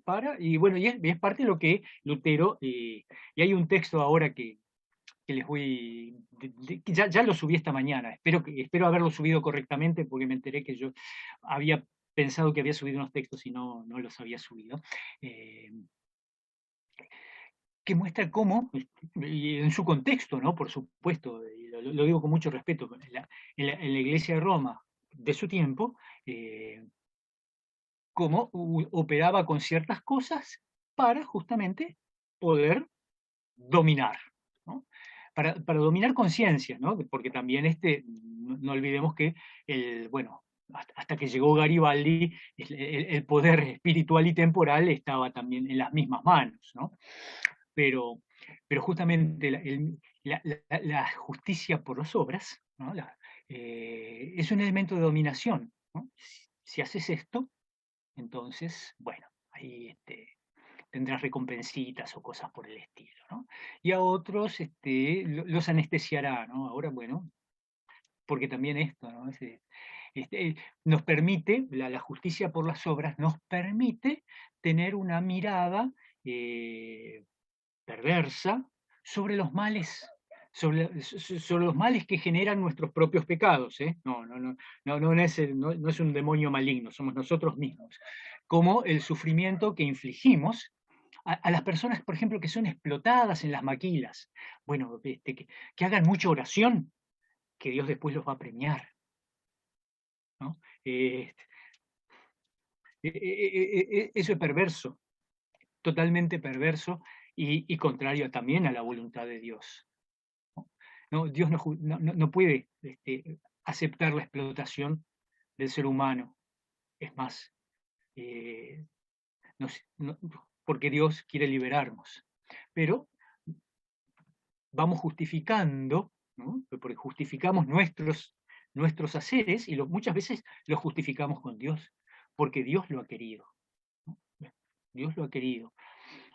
para, y bueno, y es parte de lo que Lutero, y hay un texto ahora que les voy, que ya lo subí esta mañana, espero haberlo subido correctamente porque me enteré que yo había pensado que había subido unos textos y no los había subido. Que muestra cómo, y en su contexto, ¿no? Por supuesto, y lo digo con mucho respeto, en la Iglesia de Roma de su tiempo, cómo operaba con ciertas cosas para justamente poder dominar, ¿no? Para dominar conciencias, ¿no? Porque también no olvidemos que bueno, hasta que llegó Garibaldi, el poder espiritual y temporal estaba también en las mismas manos, ¿no? Pero justamente la justicia por las obras, ¿no? Es un elemento de dominación, ¿no? Si haces esto, entonces, bueno, ahí tendrás recompensitas o cosas por el estilo, ¿no? Y a otros los anestesiará, ¿no? Ahora, bueno, porque también esto, ¿no? Nos permite, la justicia por las obras nos permite tener una mirada perversa sobre los males, sobre los males que generan nuestros propios pecados, ¿eh? No es un demonio maligno, somos nosotros mismos. Como el sufrimiento que infligimos a las personas, por ejemplo, que son explotadas en las maquilas. Bueno, que hagan mucha oración, que Dios después los va a premiar, ¿no? Eso es perverso, totalmente perverso y contrario también a la voluntad de Dios. No, Dios no puede aceptar la explotación del ser humano. Es más, porque Dios quiere liberarnos. Pero vamos justificando, ¿no? Porque justificamos nuestros haceres y muchas veces los justificamos con Dios, porque Dios lo ha querido, ¿no? Dios lo ha querido.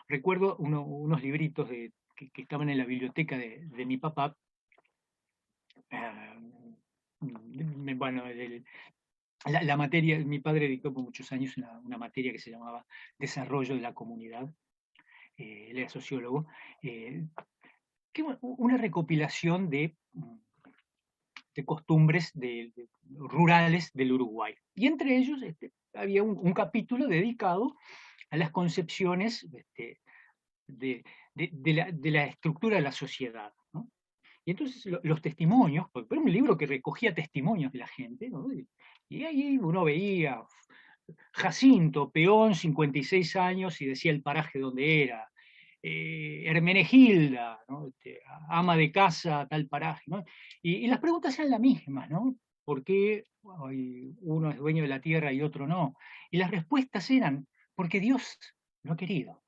Recuerdo unos libritos que estaban en la biblioteca de mi papá. Bueno, la materia, mi padre dictó por muchos años una materia que se llamaba Desarrollo de la Comunidad, él era sociólogo, una recopilación de costumbres rurales del Uruguay. Y entre ellos había un capítulo dedicado a las concepciones de la estructura de la sociedad, ¿no? Y entonces los testimonios, porque era un libro que recogía testimonios de la gente, ¿no? Y ahí uno veía Jacinto, peón, 56 años, y decía el paraje donde era. Hermenegilda, ¿no? Ama de casa, tal paraje, ¿no? Y las preguntas eran las mismas, ¿no? ¿Por qué uno es dueño de la tierra y otro no? Y las respuestas eran, porque Dios lo ha querido.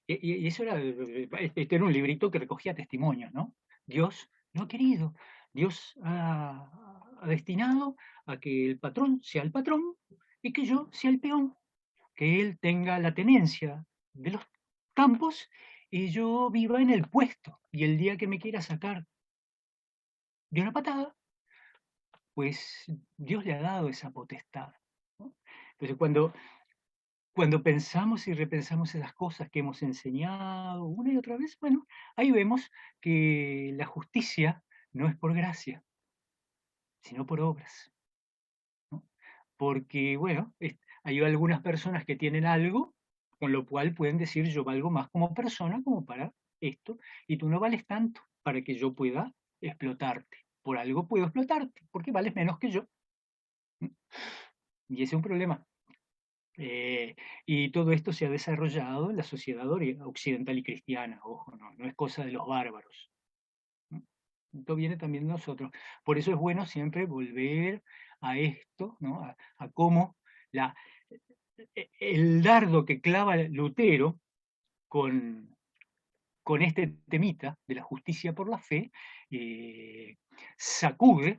Y eso era un librito que recogía testimonios, ¿no? Dios lo ha querido. Dios ha destinado a que el patrón sea el patrón y que yo sea el peón, que él tenga la tenencia de los campos y yo viva en el puesto. Y el día que me quiera sacar de una patada, pues Dios le ha dado esa potestad, ¿no? Entonces cuando pensamos y repensamos esas cosas que hemos enseñado una y otra vez, bueno, ahí vemos que la justicia no es por gracia, sino por obras, ¿no? Porque, bueno, hay algunas personas que tienen algo, con lo cual pueden decir yo valgo más como persona como para esto, y tú no vales tanto para que yo pueda explotarte. Por algo puedo explotarte, porque vales menos que yo. Y ese es un problema. Y todo esto se ha desarrollado en la sociedad occidental y cristiana, ojo, no es cosa de los bárbaros. Esto viene también de nosotros. Por eso es bueno siempre volver a esto, ¿no? A cómo el dardo que clava Lutero con este temita de la justicia por la fe, sacude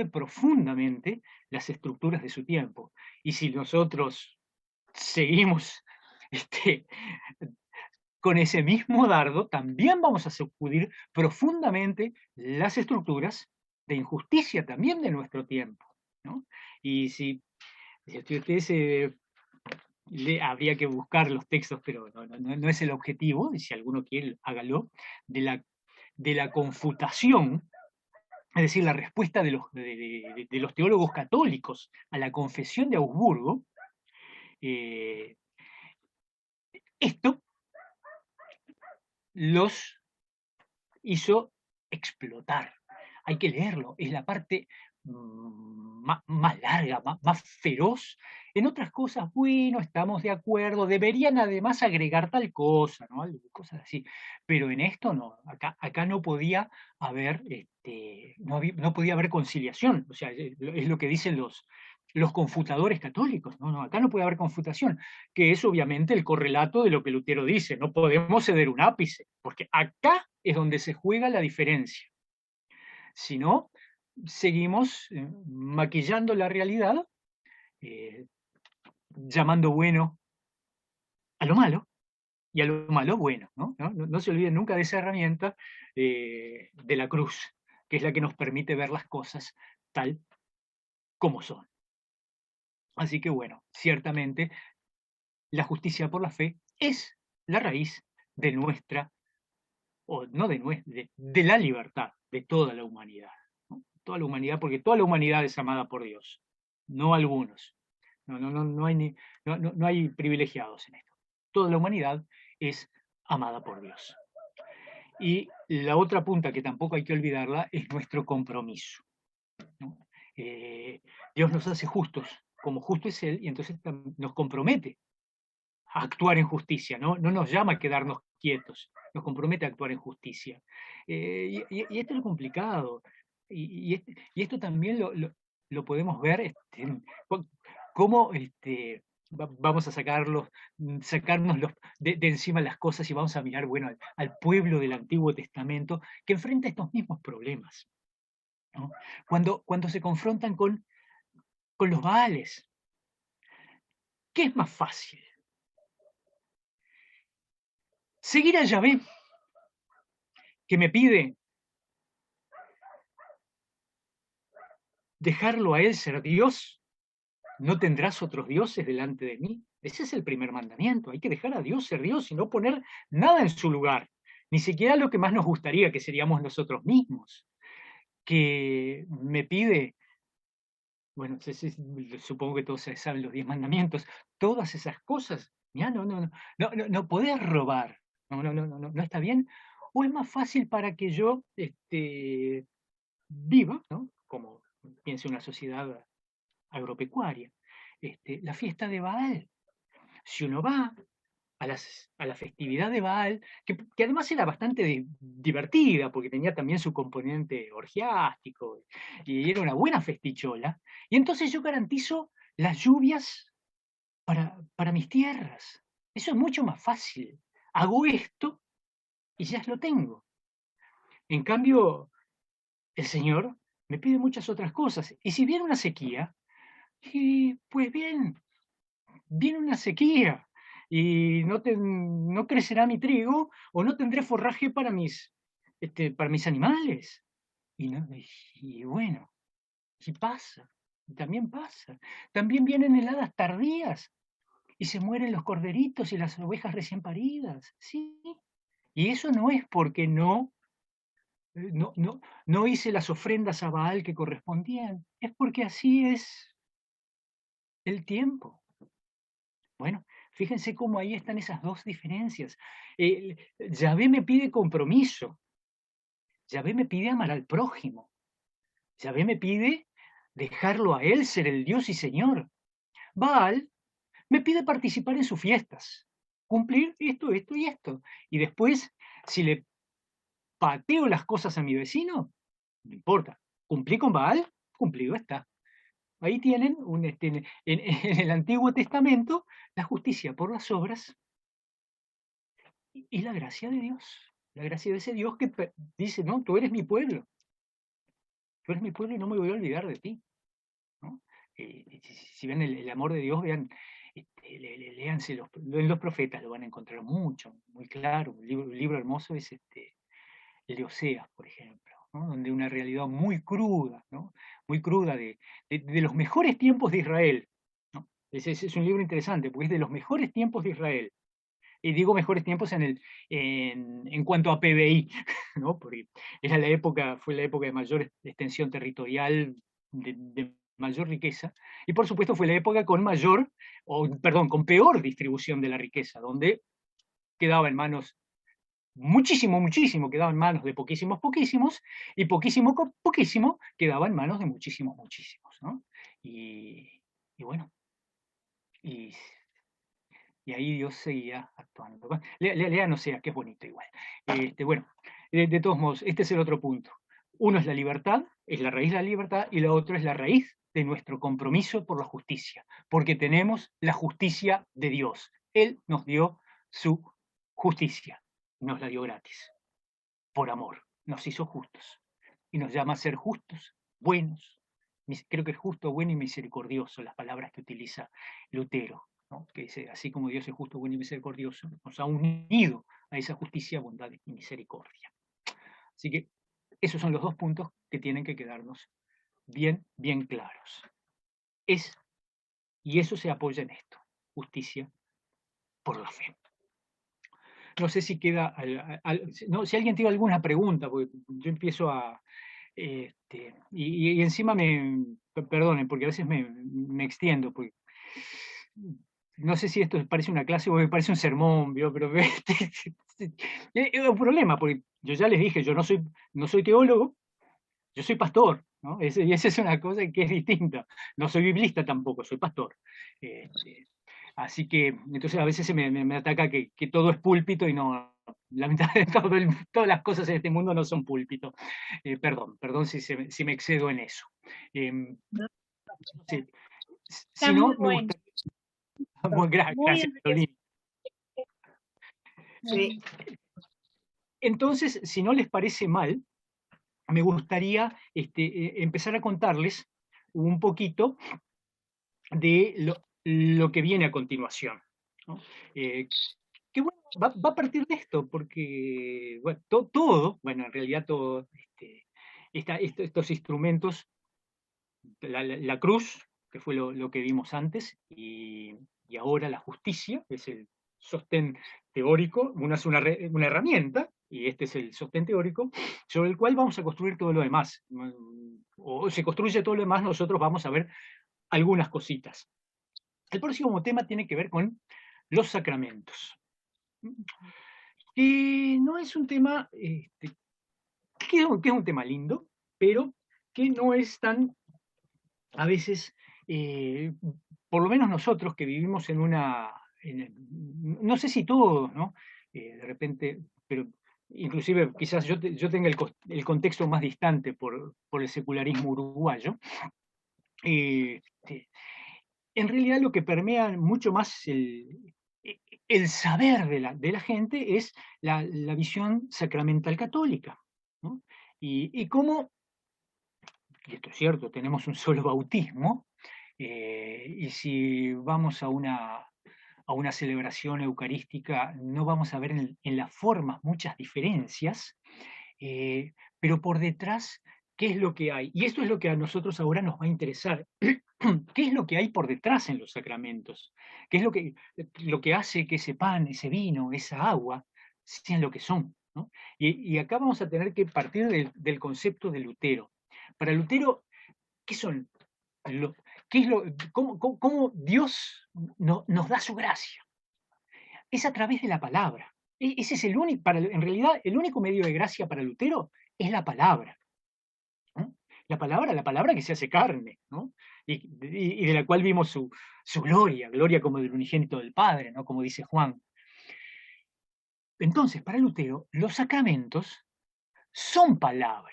profundamente las estructuras de su tiempo. Y si nosotros seguimos con ese mismo dardo, también vamos a sacudir profundamente las estructuras de injusticia también de nuestro tiempo, ¿no? Y si ustedes habría que buscar los textos, pero no es el objetivo, y si alguno quiere, hágalo, de la confutación, es decir, la respuesta de los teólogos católicos a la confesión de Augsburgo. Esto los hizo explotar. Hay que leerlo, es la parte más larga, más feroz. En otras cosas, bueno, estamos de acuerdo, deberían además agregar tal cosa, ¿no? Cosas así. Pero en esto no, acá no podía haber no podía haber conciliación, o sea, es lo que dicen los confutadores católicos, no, acá no puede haber confutación, que es obviamente el correlato de lo que Lutero dice, no podemos ceder un ápice, porque acá es donde se juega la diferencia. Si no, seguimos maquillando la realidad, llamando bueno a lo malo, y a lo malo bueno, ¿no? No se olviden nunca de esa herramienta de la cruz, que es la que nos permite ver las cosas tal como son. Así que bueno, ciertamente la justicia por la fe es la raíz de nuestra, o no de nuestra, de la libertad de toda la humanidad. ¿No? Toda la humanidad, porque toda la humanidad es amada por Dios, no algunos. No hay privilegiados en esto. Toda la humanidad es amada por Dios. Y la otra punta que tampoco hay que olvidarla es nuestro compromiso, ¿no? Dios nos hace justos, como justo es Él, y entonces nos compromete a actuar en justicia, no nos llama a quedarnos quietos, nos compromete a actuar en justicia. Y esto es lo complicado, y esto también lo podemos ver, cómo vamos a sacarnos de encima las cosas y vamos a mirar, bueno, al pueblo del Antiguo Testamento que enfrenta estos mismos problemas, ¿no? Cuando se confrontan con los Baales, ¿qué es más fácil? Seguir a Yahvé, que me pide dejarlo a él ser Dios, no tendrás otros dioses delante de mí. Ese es el primer mandamiento, hay que dejar a Dios ser Dios y no poner nada en su lugar, ni siquiera lo que más nos gustaría, que seríamos nosotros mismos. Que me pide, bueno, supongo que todos saben los 10 mandamientos, todas esas cosas, ya no podés robar, no está bien, o es más fácil para que yo viva, ¿no? Como piense una sociedad agropecuaria, la fiesta de Baal. Si uno va a la festividad de Baal, que además era bastante divertida, porque tenía también su componente orgiástico, y era una buena festichola, y entonces yo garantizo las lluvias para mis tierras. Eso es mucho más fácil. Hago esto y ya lo tengo. En cambio, el Señor me pide muchas otras cosas. Y si viene una sequía, pues bien, viene una sequía y no crecerá mi trigo o no tendré forraje para mis animales. Y bueno, y pasa, también pasa. También vienen heladas tardías y se mueren los corderitos y las ovejas recién paridas, ¿sí? Y eso no es porque no hice las ofrendas a Baal que correspondían, es porque así es el tiempo. Bueno, fíjense cómo ahí están esas dos diferencias. Yahvé me pide compromiso, Yahvé me pide amar al prójimo, Yahvé me pide dejarlo a él ser el Dios y Señor. Baal me pide participar en sus fiestas, cumplir esto y esto. Y después, si le pateo las cosas a mi vecino, no importa. ¿Cumplí con Baal? Cumplido está. Ahí tienen, en el Antiguo Testamento, la justicia por las obras y la gracia de Dios. La gracia de ese Dios que dice, no, tú eres mi pueblo. Tú eres mi pueblo y no me voy a olvidar de ti, ¿no? Si ven el amor de Dios, vean, léanse los profetas, lo van a encontrar mucho, muy claro. Un libro hermoso es el de Oseas, por ejemplo, ¿no? Donde una realidad muy cruda, ¿no? Muy cruda de los mejores tiempos de Israel, ¿no? Es un libro interesante, porque es de los mejores tiempos de Israel. Y digo mejores tiempos en cuanto a PBI, ¿no? Porque fue la época de mayor extensión territorial, de mayor riqueza, y por supuesto fue la época con peor distribución de la riqueza, donde quedaba en manos, muchísimo quedaba en manos de poquísimos, y poquísimo quedaba en manos de muchísimos, ¿no? Y bueno, y ahí Dios seguía actuando. Lean Oseas, que es bonito igual. Bueno, de todos modos, este es el otro punto. Uno es la libertad, es la raíz de la libertad, y la otra es la raíz de nuestro compromiso por la justicia, porque tenemos la justicia de Dios. Él nos dio su justicia, nos la dio gratis, por amor, nos hizo justos, y nos llama a ser justos, buenos. Creo que es justo, bueno y misericordioso, las palabras que utiliza Lutero, ¿no? Que dice, así como Dios es justo, bueno y misericordioso, nos ha unido a esa justicia, bondad y misericordia. Así que esos son los dos puntos que tienen que quedarnos bien, bien claros. Y eso se apoya en esto, justicia por la fe. No sé si queda, no, si alguien tiene alguna pregunta, porque yo empiezo a, y encima perdonen, porque a veces me extiendo, porque no sé si esto parece una clase o me parece un sermón, pero es un problema, porque yo ya les dije, yo no soy teólogo, yo soy pastor, ¿no? Y esa es una cosa que es distinta. No soy biblista tampoco, soy pastor. Así que, entonces a veces me ataca que todo es púlpito y no, lamentablemente todas las cosas en este mundo no son púlpito. Perdón si me excedo en eso. Sí. Está Si muy no, me bueno, gustaría. muy Gracias, Carolina. enriquecedor. Entonces, si no les parece mal, me gustaría empezar a contarles un poquito de lo que viene a continuación, ¿no? Que bueno, va a partir de esto, porque bueno, bueno, en realidad todo, estos instrumentos, la cruz, que fue lo que vimos antes, y ahora la justicia, que es el sostén teórico, una es una herramienta, y este es el sostén teórico, sobre el cual vamos a construir todo lo demás. O se construye todo lo demás, nosotros vamos a ver algunas cositas. El próximo tema tiene que ver con los sacramentos, que no es un tema, que es un tema lindo, pero que no es tan, a veces, por lo menos nosotros que vivimos no sé si todos, ¿no? De repente, pero inclusive quizás yo tenga el contexto más distante por el secularismo uruguayo. Este, en realidad lo que permea mucho más el saber de la gente es la visión sacramental católica, ¿no? Y cómo, y esto es cierto, tenemos un solo bautismo, y si vamos a una celebración eucarística no vamos a ver en las formas muchas diferencias, pero por detrás, ¿qué es lo que hay? Y esto es lo que a nosotros ahora nos va a interesar. ¿Qué es lo que hay por detrás en los sacramentos? ¿Qué es lo que hace que ese pan, ese vino, esa agua, sean lo que son? ¿No? Y acá vamos a tener que partir del concepto de Lutero. Para Lutero, ¿qué son? ¿Qué es cómo Dios nos da su gracia? Es a través de la palabra. Ese es el único, en realidad, el único medio de gracia para Lutero es la palabra, ¿no? La palabra que se hace carne, ¿no? Y de la cual vimos su gloria como del unigénito del Padre, ¿no? Como dice Juan. Entonces, para Lutero, los sacramentos son palabra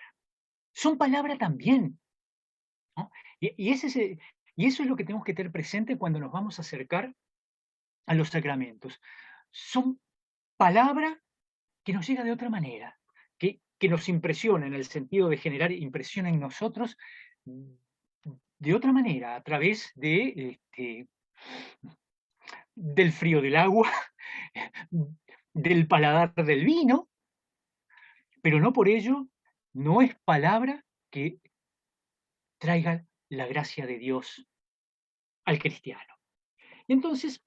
también, ¿no? Y eso es lo que tenemos que tener presente cuando nos vamos a acercar a los sacramentos. Son palabra que nos llega de otra manera, que nos impresiona en el sentido de generar impresión en nosotros de otra manera, a través del frío del agua, del paladar del vino, pero no por ello no es palabra que traiga la gracia de Dios al cristiano. Y entonces,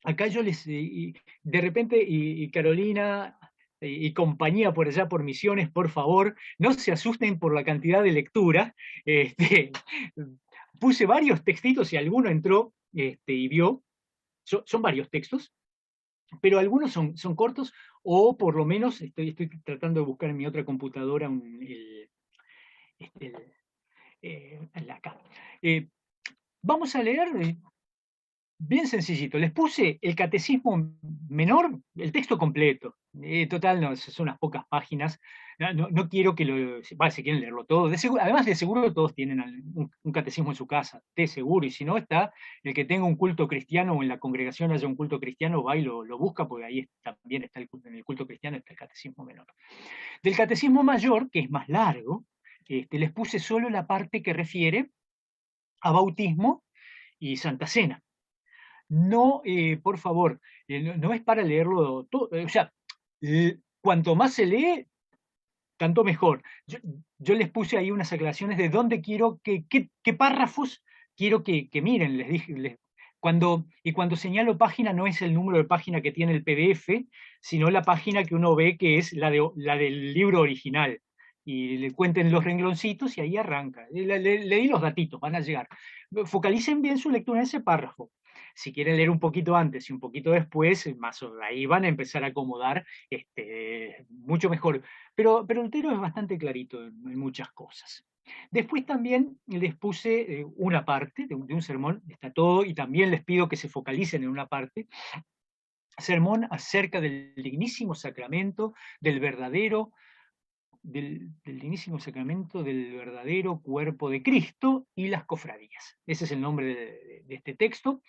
acá yo de repente, y Carolina y compañía por allá por Misiones, por favor, no se asusten por la cantidad de lectura. Puse varios textitos y alguno entró y vio, son varios textos, pero algunos son cortos, o por lo menos estoy tratando de buscar en mi otra computadora acá. Vamos a leer bien sencillito, les puse el catecismo menor, el texto completo. Total, no, son unas pocas páginas. No quiero que lo. Vale, si quieren leerlo todo. Además, de seguro todos tienen un catecismo en su casa, de seguro. Y si no, está el que tenga un culto cristiano o en la congregación haya un culto cristiano, va y lo busca, porque ahí también está en el culto cristiano está el catecismo menor. Del catecismo mayor, que es más largo, les puse solo la parte que refiere a bautismo y Santa Cena. No, por favor, no es para leerlo todo, o sea, cuanto más se lee, tanto mejor. Yo les puse ahí unas aclaraciones de dónde quiero qué párrafos quiero que miren, les dije, cuando señalo página no es el número de página que tiene el PDF, sino la página que uno ve que es la del libro original. Y le cuenten los rengloncitos y ahí arranca. Le di los datitos, van a llegar. Focalicen bien su lectura en ese párrafo. Si quieren leer un poquito antes y un poquito después, más ahí van a empezar a acomodar mucho mejor. Pero Lutero es bastante clarito en muchas cosas. Después también les puse una parte de un sermón, está todo, y también les pido que se focalicen en una parte, sermón acerca del dignísimo sacramento, del dignísimo sacramento del verdadero cuerpo de Cristo y las cofradías. Ese es el nombre de este texto.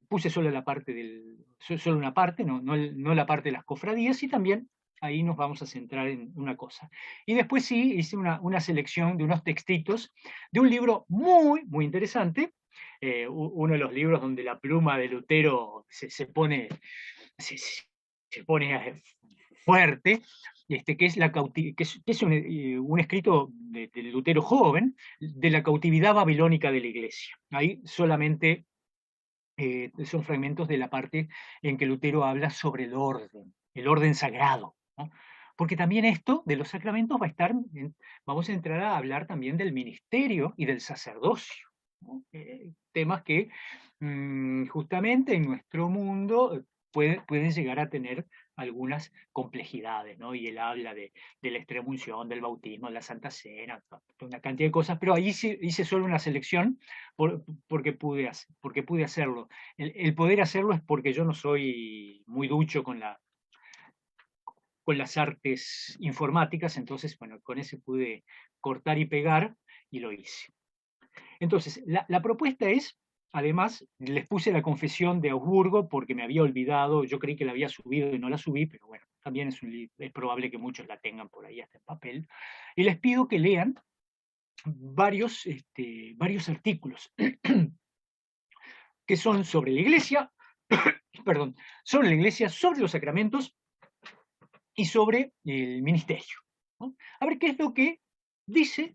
Puse solo una parte, no la parte de las cofradías, y también ahí nos vamos a centrar en una cosa. Y después sí hice una selección de unos textitos de un libro muy, muy interesante, uno de los libros donde la pluma de Lutero se pone fuerte, que es un escrito de Lutero joven, de la cautividad babilónica de la Iglesia. Ahí solamente son fragmentos de la parte en que Lutero habla sobre el orden sagrado, ¿no? Porque también esto de los sacramentos vamos a entrar a hablar también del ministerio y del sacerdocio, ¿no? Temas que justamente en nuestro mundo pueden llegar a tener algunas complejidades, ¿no? Y él habla de la extremunción, del bautismo, de la Santa Cena, una cantidad de cosas, pero ahí hice solo una selección porque pude hacerlo. El poder hacerlo es porque yo no soy muy ducho con las artes informáticas, entonces, bueno, con ese pude cortar y pegar y lo hice. Entonces, la propuesta es, además, les puse la confesión de Augsburgo porque me había olvidado, yo creí que la había subido y no la subí, pero bueno, también es probable que muchos la tengan por ahí hasta en papel, y les pido que lean varios artículos que son sobre la Iglesia, perdón, sobre la Iglesia, sobre los sacramentos y sobre el ministerio, ¿no? A ver qué es lo que dice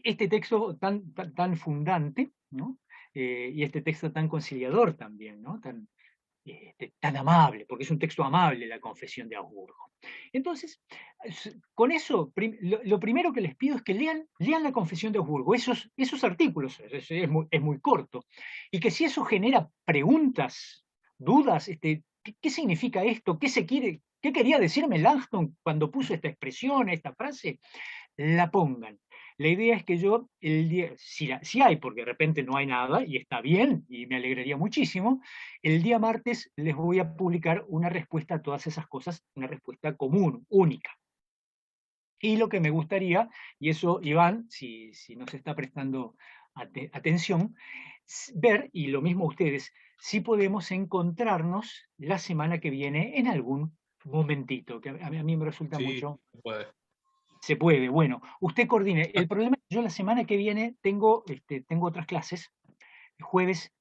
este texto tan fundante, ¿no? Y este texto tan conciliador también, ¿no? Tan amable, porque es un texto amable la confesión de Augsburgo. Entonces, con eso, lo primero que les pido es que lean la confesión de Augsburgo, esos artículos, es muy corto, y que si eso genera preguntas, dudas, ¿qué significa esto? ¿Qué quería decir Melanchthon cuando puso esta expresión, esta frase? La pongan. La idea es que yo, si hay, porque de repente no hay nada, y está bien, y me alegraría muchísimo, el día martes les voy a publicar una respuesta a todas esas cosas, una respuesta común, única. Y lo que me gustaría, y eso Iván, si nos está prestando atención, ver, y lo mismo ustedes, si podemos encontrarnos la semana que viene en algún momentito, que a mí me resulta mucho. Se puede, bueno, usted coordine. El problema es que yo la semana que viene tengo otras clases, jueves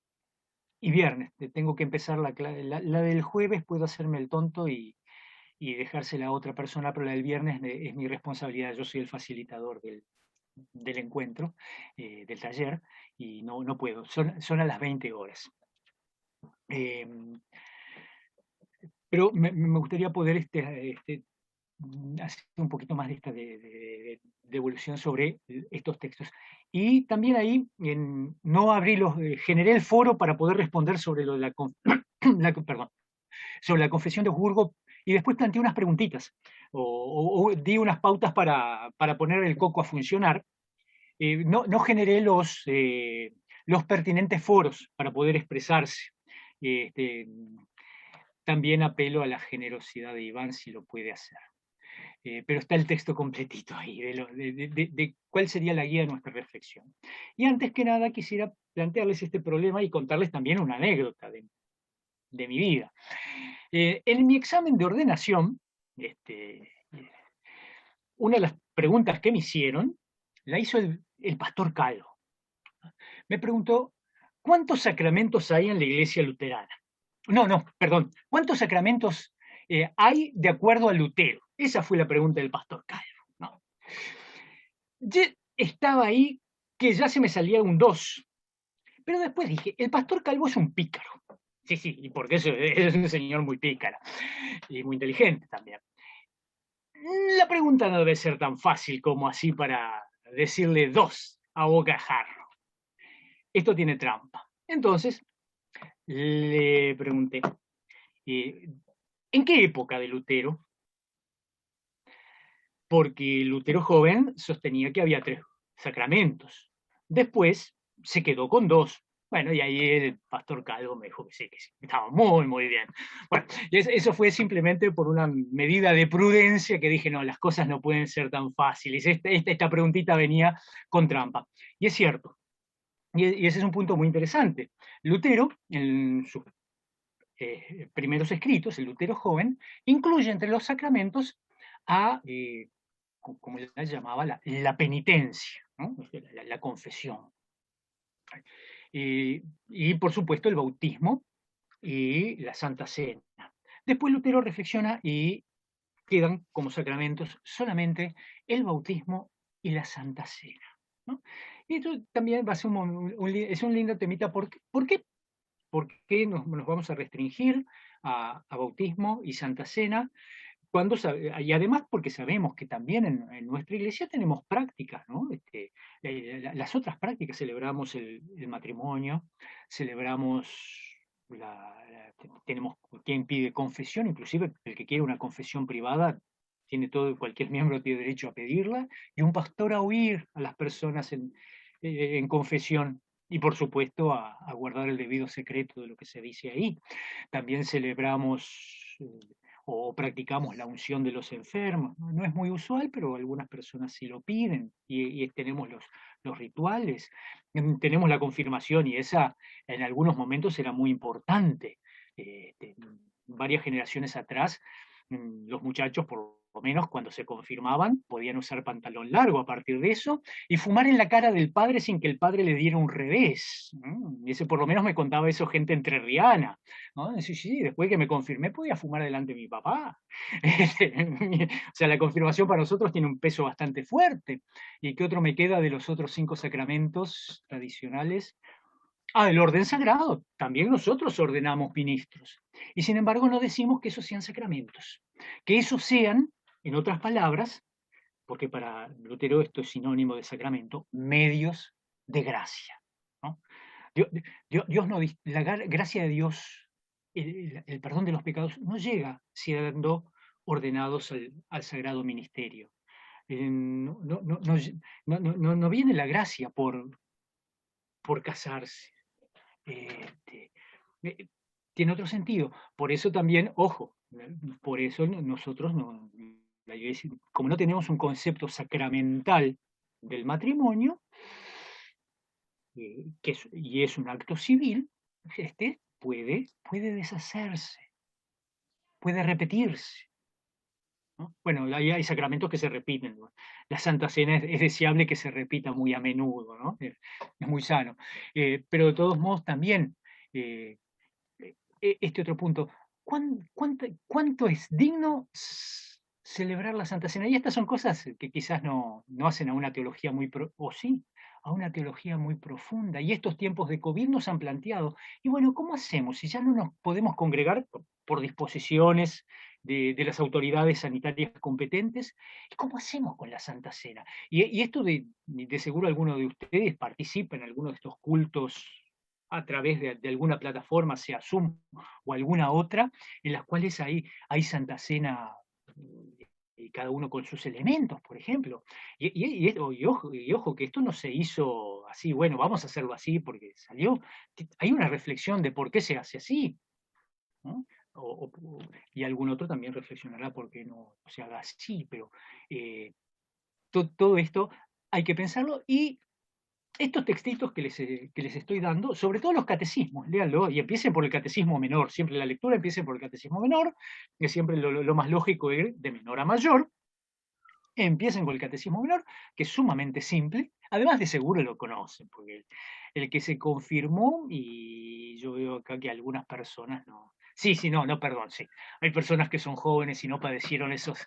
y viernes. Tengo que empezar la del jueves, puedo hacerme el tonto y dejársela a otra persona, pero la del viernes es mi responsabilidad. Yo soy el facilitador del encuentro, del taller, y no puedo. Son a las 20 horas. Pero me gustaría poder hacer un poquito más de esta de evolución sobre estos textos. Y también ahí no abrí generé el foro para poder responder sobre lo de perdón, sobre la confesión de Augsburgo, y después planteé unas preguntitas, o di unas pautas para poner el coco a funcionar. No generé los pertinentes foros para poder expresarse. También apelo a la generosidad de Iván si lo puede hacer. Pero está el texto completito ahí, de cuál sería la guía de nuestra reflexión. Y antes que nada quisiera plantearles este problema y contarles también una anécdota de mi vida. En mi examen de ordenación, una de las preguntas que me hicieron, la hizo el pastor Calvo. Me preguntó, ¿cuántos sacramentos hay en la iglesia luterana? Perdón, ¿cuántos sacramentos hay de acuerdo a Lutero? Esa fue la pregunta del pastor Calvo, ¿no? Yo estaba ahí que ya se me salía un 2, pero después dije, el pastor Calvo es un pícaro. Sí, y porque es un señor muy pícaro y muy inteligente también. La pregunta no debe ser tan fácil como así para decirle 2 a bocajarro. Esto tiene trampa. Entonces, le pregunté, ¿en qué época de Lutero? Porque Lutero joven sostenía que había 3 sacramentos. Después se quedó con 2. Bueno, y ahí el pastor Calvo me dijo que sí, estaba muy, muy bien. Bueno, eso fue simplemente por una medida de prudencia que dije, no, las cosas no pueden ser tan fáciles. Esta preguntita venía con trampa. Y es cierto. Y ese es un punto muy interesante. Lutero, en sus primeros escritos, el Lutero joven, incluye entre los sacramentos a, como la llamaba, la penitencia, ¿no? La confesión. Y por supuesto el bautismo y la Santa Cena. Después Lutero reflexiona y quedan como sacramentos solamente el bautismo y la Santa Cena, ¿no? Y esto también va a ser es un lindo temita. ¿Por qué? ¿Por qué nos vamos a restringir a bautismo y Santa Cena? Y además porque sabemos que también en nuestra iglesia tenemos prácticas, ¿no? Las otras prácticas, celebramos el matrimonio, celebramos, tenemos quien pide confesión, inclusive el que quiere una confesión privada, cualquier miembro tiene derecho a pedirla, y un pastor a oír a las personas en confesión, y por supuesto a guardar el debido secreto de lo que se dice ahí. También celebramos o practicamos la unción de los enfermos. No es muy usual, pero algunas personas sí lo piden, y tenemos los rituales, tenemos la confirmación, y esa en algunos momentos era muy importante. Varias generaciones atrás, los muchachos, por lo menos cuando se confirmaban, podían usar pantalón largo a partir de eso, y fumar en la cara del padre sin que el padre le diera un revés. Y ese por lo menos me contaba eso gente entrerriana, ¿no? Sí, después que me confirmé podía fumar delante de mi papá. O sea, la confirmación para nosotros tiene un peso bastante fuerte. ¿Y qué otro me queda de los otros 5 sacramentos tradicionales? El orden sagrado. También nosotros ordenamos ministros. Y sin embargo no decimos que esos sean sacramentos. Que esos sean, en otras palabras, porque para Lutero esto es sinónimo de sacramento, medios de gracia, ¿no? Dios no, la gracia de Dios, el perdón de los pecados, no llega siendo ordenados al sagrado ministerio. No viene la gracia por casarse. Tiene otro sentido. Por eso también, ojo, por eso nosotros, la iglesia, como no tenemos un concepto sacramental del matrimonio, y es un acto civil, puede deshacerse, puede repetirse, ¿no? Bueno, hay sacramentos que se repiten, ¿no? La Santa Cena es deseable que se repita muy a menudo, ¿no? Es muy sano. Pero de todos modos también, este otro punto, ¿cuánto es digno celebrar la Santa Cena? Y estas son cosas que quizás no hacen a una teología o sí, a una teología muy profunda. Y estos tiempos de COVID nos han planteado, y bueno, ¿cómo hacemos si ya no nos podemos congregar por disposiciones de las autoridades sanitarias competentes? ¿Cómo hacemos con la Santa Cena? Y esto de seguro alguno de ustedes participa en alguno de estos cultos a través de alguna plataforma, sea Zoom o alguna otra, en las cuales hay Santa Cena cada uno con sus elementos, por ejemplo. Y ojo, que esto no se hizo así, bueno, vamos a hacerlo así porque salió. Hay una reflexión de por qué se hace así, ¿no? Y algún otro también reflexionará por qué no se haga así, pero todo esto hay que pensarlo. Y estos textitos que les estoy dando, sobre todo los catecismos, léanlo y empiecen por el catecismo menor, siempre la lectura empiece por el catecismo menor, que siempre lo más lógico es de menor a mayor. Empiecen con el catecismo menor, que es sumamente simple, además de seguro lo conocen, porque el que se confirmó, y yo veo acá que algunas personas no. Sí, no, perdón, sí. Hay personas que son jóvenes y no padecieron esas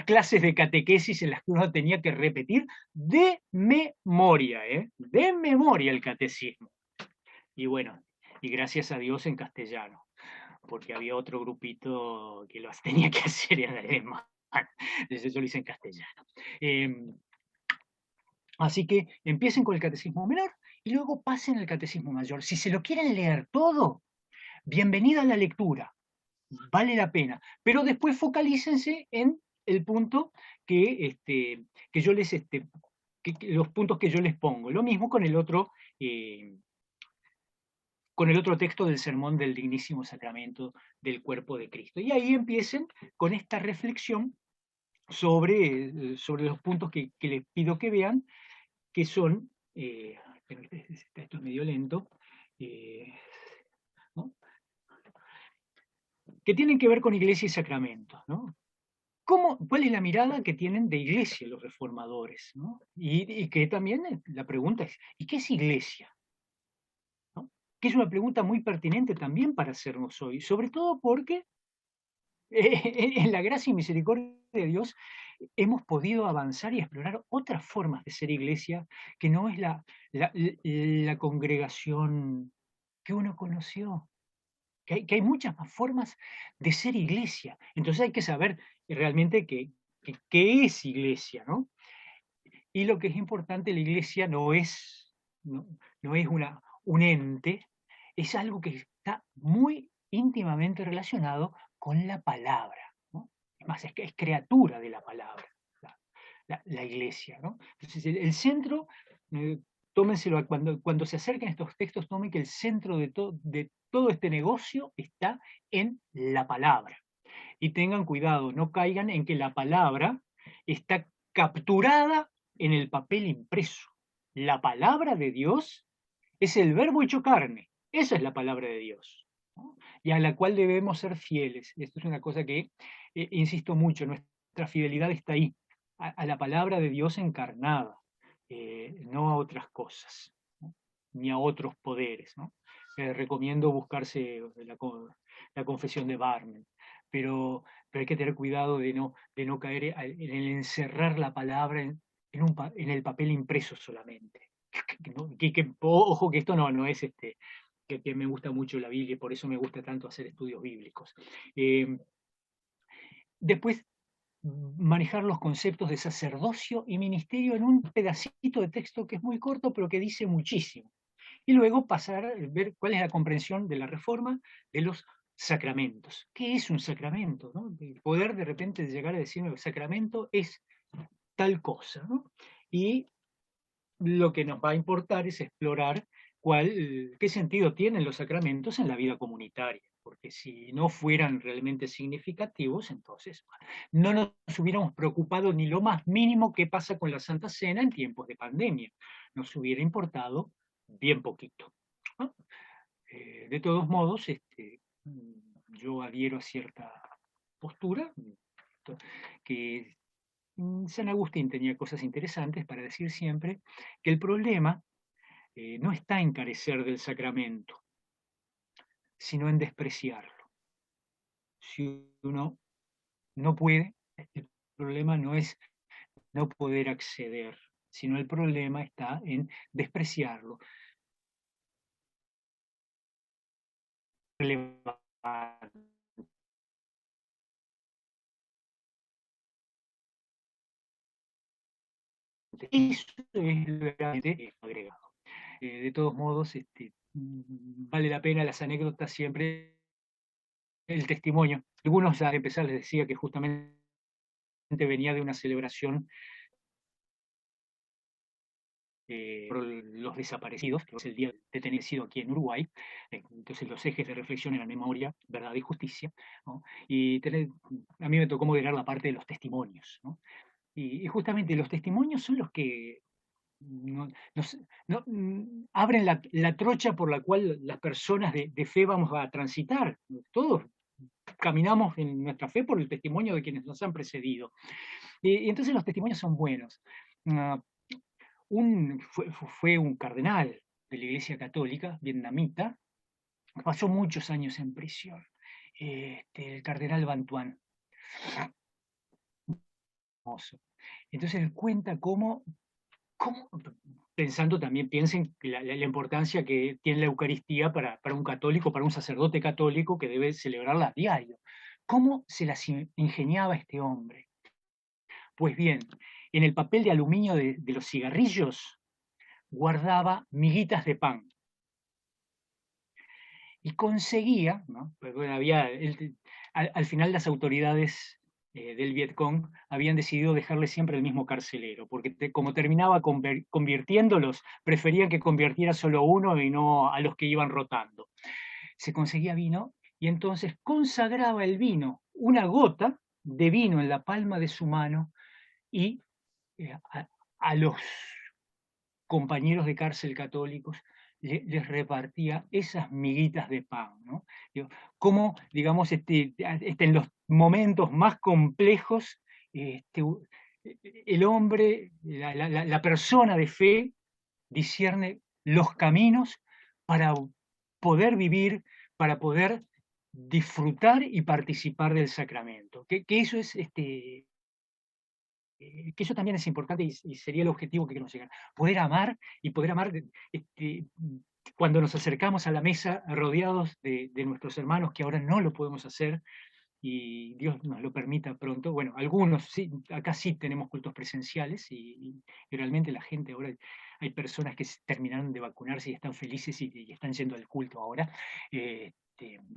clases de catequesis en las que uno tenía que repetir de memoria, de memoria el catecismo. Y bueno, y gracias a Dios en castellano, porque había otro grupito que lo tenía que hacer en alemán. Entonces yo lo hice en castellano. Así que empiecen con el catecismo menor y luego pasen al catecismo mayor. Si se lo quieren leer todo, bienvenida a la lectura, vale la pena. Pero después focalícense en el punto que yo les, los puntos que yo les pongo. Lo mismo con el otro texto del sermón del dignísimo sacramento del cuerpo de Cristo. Y ahí empiecen con esta reflexión sobre los puntos que les pido que vean, que son, esto es medio lento, ¿no? Que tienen que ver con iglesia y sacramentos, ¿no? ¿Cuál es la mirada que tienen de iglesia los reformadores, ¿no? Y que también la pregunta es, ¿y qué es iglesia? ¿No? Que es una pregunta muy pertinente también para hacernos hoy, sobre todo porque en la gracia y misericordia de Dios hemos podido avanzar y explorar otras formas de ser iglesia que no es la congregación que uno conoció, que hay muchas más formas de ser iglesia. Entonces hay que saber realmente qué es iglesia, ¿no? Y lo que es importante, la iglesia no es un ente, es algo que está muy íntimamente relacionado con la palabra, ¿no? Es más, es criatura de la palabra, la iglesia, ¿no? Entonces, el centro, tómenselo, cuando se acerquen a estos textos, tomen que el centro de todo este negocio está en la palabra. Y tengan cuidado, no caigan en que la palabra está capturada en el papel impreso. La palabra de Dios es el verbo hecho carne. Esa es la palabra de Dios, ¿no? Y a la cual debemos ser fieles. Esto es una cosa que insisto mucho, nuestra fidelidad está ahí, a la palabra de Dios encarnada, no a otras cosas, ¿no? Ni a otros poderes, ¿no? Recomiendo buscarse la confesión de Barmen, pero hay que tener cuidado de no caer en el encerrar la palabra en el papel impreso solamente. Ojo que esto no es que me gusta mucho la Biblia y por eso me gusta tanto hacer estudios bíblicos. Después, manejar los conceptos de sacerdocio y ministerio en un pedacito de texto que es muy corto pero que dice muchísimo. Y luego pasar a ver cuál es la comprensión de la Reforma de los sacramentos. ¿Qué es un sacramento? ¿No? El poder de repente llegar a decirme que el sacramento es tal cosa, ¿no? Y lo que nos va a importar es explorar qué sentido tienen los sacramentos en la vida comunitaria, porque si no fueran realmente significativos, entonces no nos hubiéramos preocupado ni lo más mínimo qué pasa con la Santa Cena en tiempos de pandemia. Nos hubiera importado bien poquito, ¿no? De todos modos, yo adhiero a cierta postura, que San Agustín tenía cosas interesantes para decir siempre que el problema no está en carecer del sacramento, sino en despreciarlo. Si uno no puede, el problema no es no poder acceder, sino el problema está en despreciarlo. Eso es realmente agregado. De todos modos, vale la pena las anécdotas siempre, el testimonio. Algunos al empezar les decía que justamente venía de una celebración por los desaparecidos, que es el día detenido aquí en Uruguay. Entonces los ejes de reflexión eran memoria, verdad y justicia, ¿no? Y a mí me tocó moderar la parte de los testimonios, ¿no? Y justamente los testimonios son los que abren la trocha por la cual las personas de fe vamos a transitar. Todos caminamos en nuestra fe por el testimonio de quienes nos han precedido. Y entonces los testimonios son buenos. Fue un cardenal de la Iglesia Católica, vietnamita, pasó muchos años en prisión, el cardenal Van Thuan. Entonces él cuenta cómo pensando también, piensen la importancia que tiene la Eucaristía para un católico, para un sacerdote católico que debe celebrarla a diario. ¿Cómo se las ingeniaba este hombre? Pues bien, en el papel de aluminio de los cigarrillos guardaba miguitas de pan. Y conseguía, ¿no? Pues bueno, al final las autoridades del Vietcong habían decidido dejarle siempre el mismo carcelero, porque como terminaba convirtiéndolos, preferían que convirtiera solo uno y no a los que iban rotando. Se conseguía vino y entonces consagraba el vino, una gota de vino en la palma de su mano, y a los compañeros de cárcel católicos les repartía esas miguitas de pan, ¿no? Cómo, digamos, en los momentos más complejos, el hombre, la persona de fe, discierne los caminos para poder vivir, para poder disfrutar y participar del sacramento. Que eso es que eso también es importante y sería el objetivo que queremos llegar. Poder amar y poder amar cuando nos acercamos a la mesa rodeados de nuestros hermanos, que ahora no lo podemos hacer y Dios nos lo permita pronto. Bueno, algunos sí, acá sí tenemos cultos presenciales y realmente la gente ahora, hay personas que terminaron de vacunarse y están felices y están yendo al culto ahora.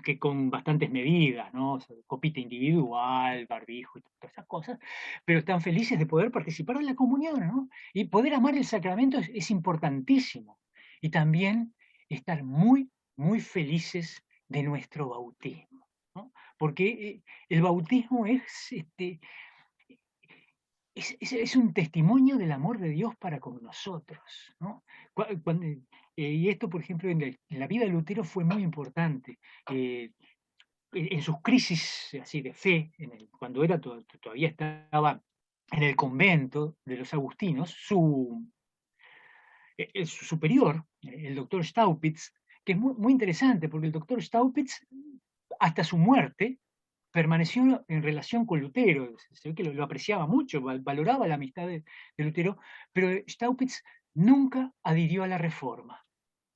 Que con bastantes medidas, ¿no? Copita individual, barbijo y todas esas cosas, pero están felices de poder participar en la comunión, ¿no? Y poder amar el sacramento es importantísimo. Y también estar muy, muy felices de nuestro bautismo, ¿no? Porque el bautismo es un testimonio del amor de Dios para con nosotros, ¿no? Y esto, por ejemplo, en la vida de Lutero fue muy importante. En sus crisis así de fe, cuando todavía estaba en el convento de los agustinos, su superior, el doctor Staupitz, que es muy, muy interesante, porque el doctor Staupitz, hasta su muerte, permaneció en relación con Lutero, se ve que lo apreciaba mucho, valoraba la amistad de Lutero, pero Staupitz nunca adhirió a la Reforma,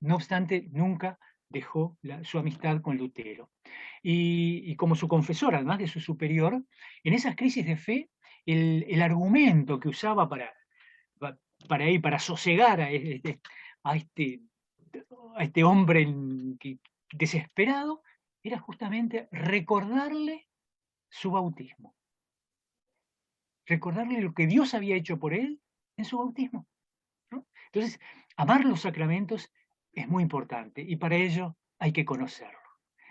no obstante, nunca dejó su amistad con Lutero. Y como su confesor, además de su superior, en esas crisis de fe, el argumento que usaba para sosegar a este hombre desesperado, era justamente recordarle su bautismo. Recordarle lo que Dios había hecho por él en su bautismo, ¿no? Entonces, amar los sacramentos es muy importante y para ello hay que conocerlo.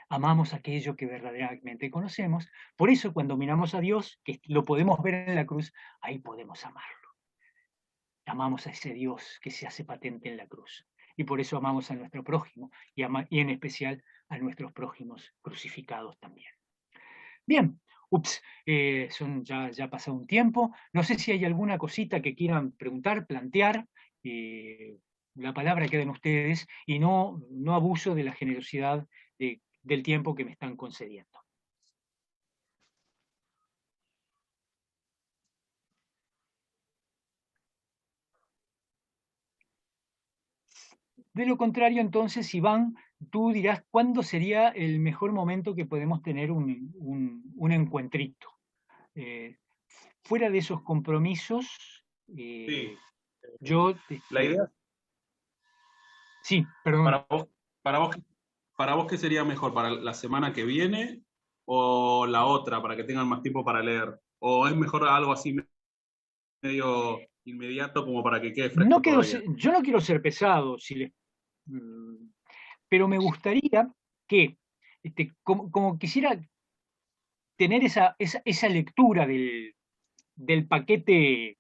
Amamos aquello que verdaderamente conocemos. Por eso cuando miramos a Dios, que lo podemos ver en la cruz, ahí podemos amarlo. Amamos a ese Dios que se hace patente en la cruz. Y por eso amamos a nuestro prójimo y en especial a nuestros prójimos crucificados también. Bien, ya ha pasado un tiempo. No sé si hay alguna cosita que quieran preguntar, plantear. La palabra queda en ustedes y no abuso de la generosidad del tiempo que me están concediendo. De lo contrario, entonces, Iván, tú dirás cuándo sería el mejor momento que podemos tener un encuentrito. Fuera de esos compromisos, Sí. yo... La idea... Sí, perdón. Para vos, ¿qué sería mejor? ¿Para la semana que viene o la otra, para que tengan más tiempo para leer? ¿O es mejor algo así medio inmediato como para que quede fresco todavía? Yo no quiero ser pesado, pero me gustaría que, como quisiera tener esa lectura del paquete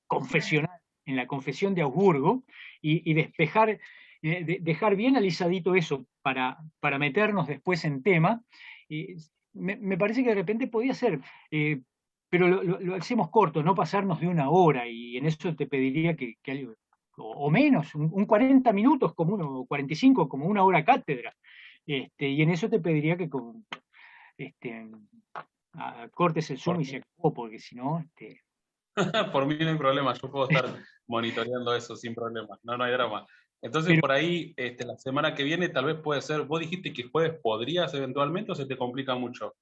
confesional en la confesión de Augsburgo y despejar, dejar bien alisadito eso para meternos después en tema. Me parece que de repente podía ser, pero lo hacemos corto, no pasarnos de 1 hora, y en eso te pediría que algo, o menos, un 40 minutos, como 45, como 1 hora cátedra. Y en eso te pediría que este, cortes el Zoom y se acabó, porque si no... Por mí no hay problema, yo puedo estar monitoreando eso sin problema, no hay drama. Entonces, Pero- por ahí, la semana que viene tal vez puede ser, vos dijiste que jueves podrías eventualmente o se te complica mucho.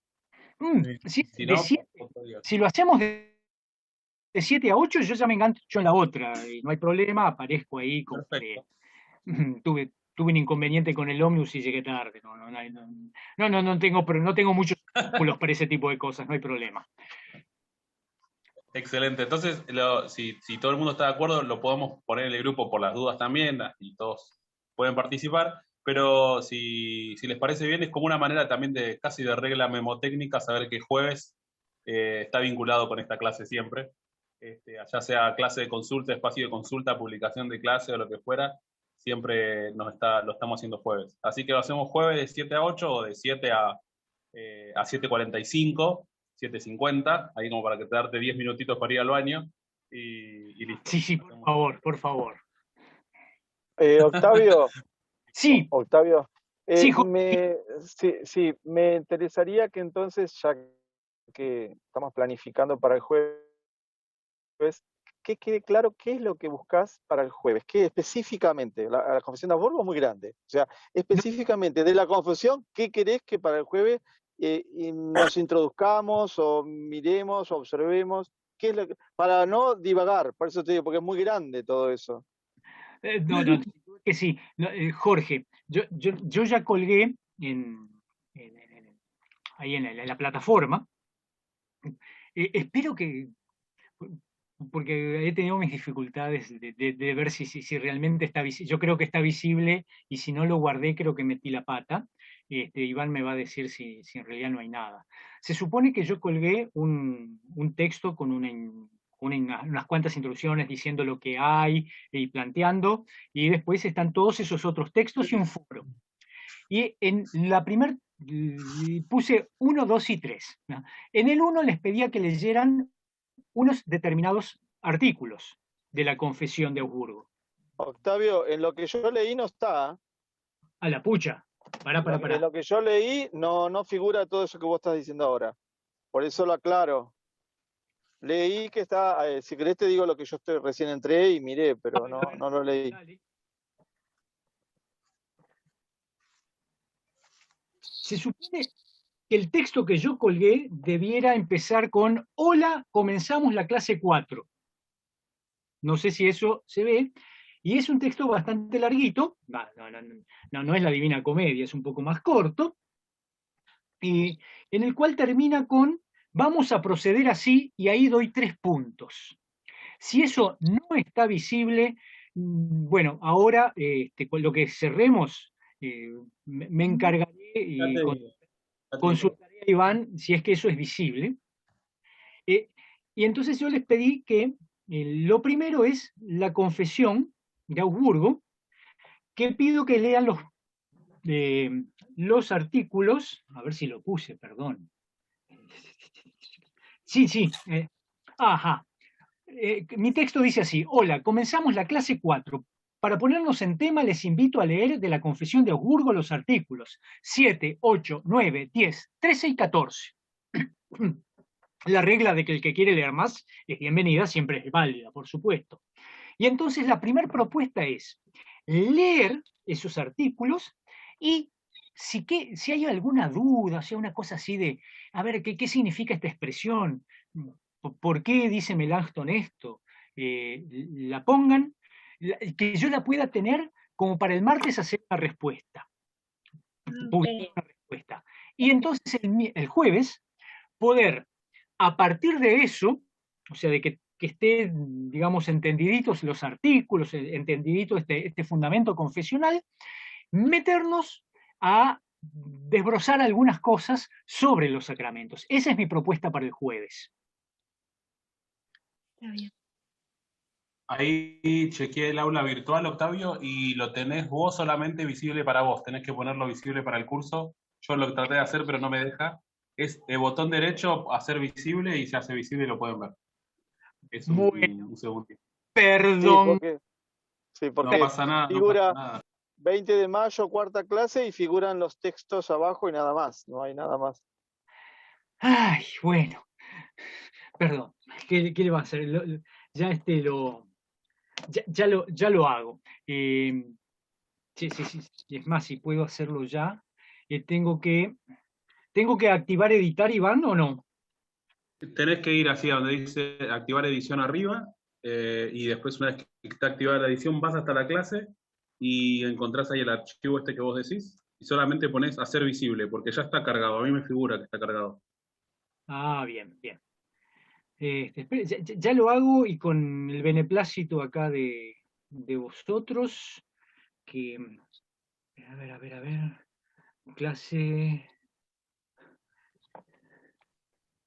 Sí, Si no, otro día. si lo hacemos de 7 a 8, yo ya me engancho en la otra, y no hay problema, aparezco ahí como Perfecto. tuve un inconveniente con el ómnibus y llegué tarde. No tengo muchos escrúpulos para ese tipo de cosas, no hay problema. Excelente. Entonces, si todo el mundo está de acuerdo, lo podemos poner en el grupo por las dudas también, y todos pueden participar. Pero si les parece bien, es como una manera también de casi de regla memotécnica, saber que jueves está vinculado con esta clase siempre. Ya sea clase de consulta, espacio de consulta, publicación de clase o lo que fuera, siempre lo estamos haciendo jueves. Así que lo hacemos jueves de 7 a 8 o de 7 a 7:45. 7:50, ahí como para que te darte 10 minutitos para ir al baño y listo. Sí, por favor. Octavio, Sí, Octavio, sí, Jorge. sí, me interesaría que entonces, ya que estamos planificando para el jueves, que quede claro qué es lo que buscas para el jueves, qué específicamente, la confesión de Augsburgo es muy grande, o sea, específicamente de la confesión, ¿qué querés que para el jueves nos introduzcamos o miremos o observemos? ¿Qué es para no divagar, por eso te digo, porque es muy grande todo eso. No, que sí. Jorge, yo ya colgué ahí en la plataforma. Espero que, porque he tenido mis dificultades de ver si realmente está visible. Yo creo que está visible, y si no lo guardé, creo que metí la pata. Iván me va a decir si en realidad no hay nada. Se supone que yo colgué un texto con unas cuantas introducciones diciendo lo que hay y planteando, y después están todos esos otros textos y un foro. Y en la primera puse 1, 2 y 3. ¿no? En el 1 les pedía que leyeran unos determinados artículos de la confesión de Augsburgo. Octavio, en lo que yo leí no está. A la pucha. Pará. En lo que yo leí no figura todo eso que vos estás diciendo ahora. Por eso lo aclaro. Leí que está, si querés te digo lo que yo recién entré y miré, pero no lo leí. Dale. Se supone que el texto que yo colgué debiera empezar con: hola, comenzamos la clase 4. No sé si eso se ve, y es un texto bastante larguito, no es la Divina Comedia, es un poco más corto, y en el cual termina con: vamos a proceder así, y ahí doy 3 puntos. Si eso no está visible, bueno, ahora con lo que cerremos, me encargaré y consultaré a Iván si es que eso es visible. Y entonces yo les pedí que lo primero es la confesión de Augsburgo, que pido que lean los artículos, a ver si lo puse, perdón. Sí, ajá. Mi texto dice así: hola, comenzamos la clase 4. Para ponernos en tema, les invito a leer de la confesión de Augsburgo los artículos 7, 8, 9, 10, 13 y 14. La regla de que el que quiere leer más es bienvenida, siempre es válida, por supuesto. Y entonces la primera propuesta es leer esos artículos, y si hay alguna duda, o sea, una cosa así de, a ver, ¿qué significa esta expresión? ¿Por qué dice Melanchthon esto? La pongan, que yo la pueda tener como para el martes hacer una respuesta. Okay. Una respuesta. Y entonces el jueves poder a partir de eso, o sea, de que estén, digamos, entendiditos los artículos, entendidito este fundamento confesional, meternos a desbrozar algunas cosas sobre los sacramentos. Esa es mi propuesta para el jueves. Está bien. Ahí chequeé el aula virtual, Octavio, y lo tenés vos solamente visible para vos. Tenés que ponerlo visible para el curso. Yo lo traté de hacer, pero no me deja. Es de botón derecho, hacer visible, y se hace visible y lo pueden ver. Es un segundito. Perdón. Sí, porque no pasa nada, figura no pasa nada. 20 de mayo, cuarta clase, y figuran los textos abajo y nada más. No hay nada más. Ay, bueno. Perdón. ¿Qué le va a hacer? Ya lo hago. Sí, es más, si puedo hacerlo ya. ¿Tengo que activar editar, Iván, o no? Tenés que ir así a donde dice activar edición arriba, y después, una vez que está activada la edición, vas hasta la clase y encontrás ahí el archivo este que vos decís, y solamente ponés hacer visible, porque ya está cargado. A mí me figura que está cargado. Ah, bien, bien. Espere, ya lo hago, y con el beneplácito acá de vosotros, que... A ver. Clase...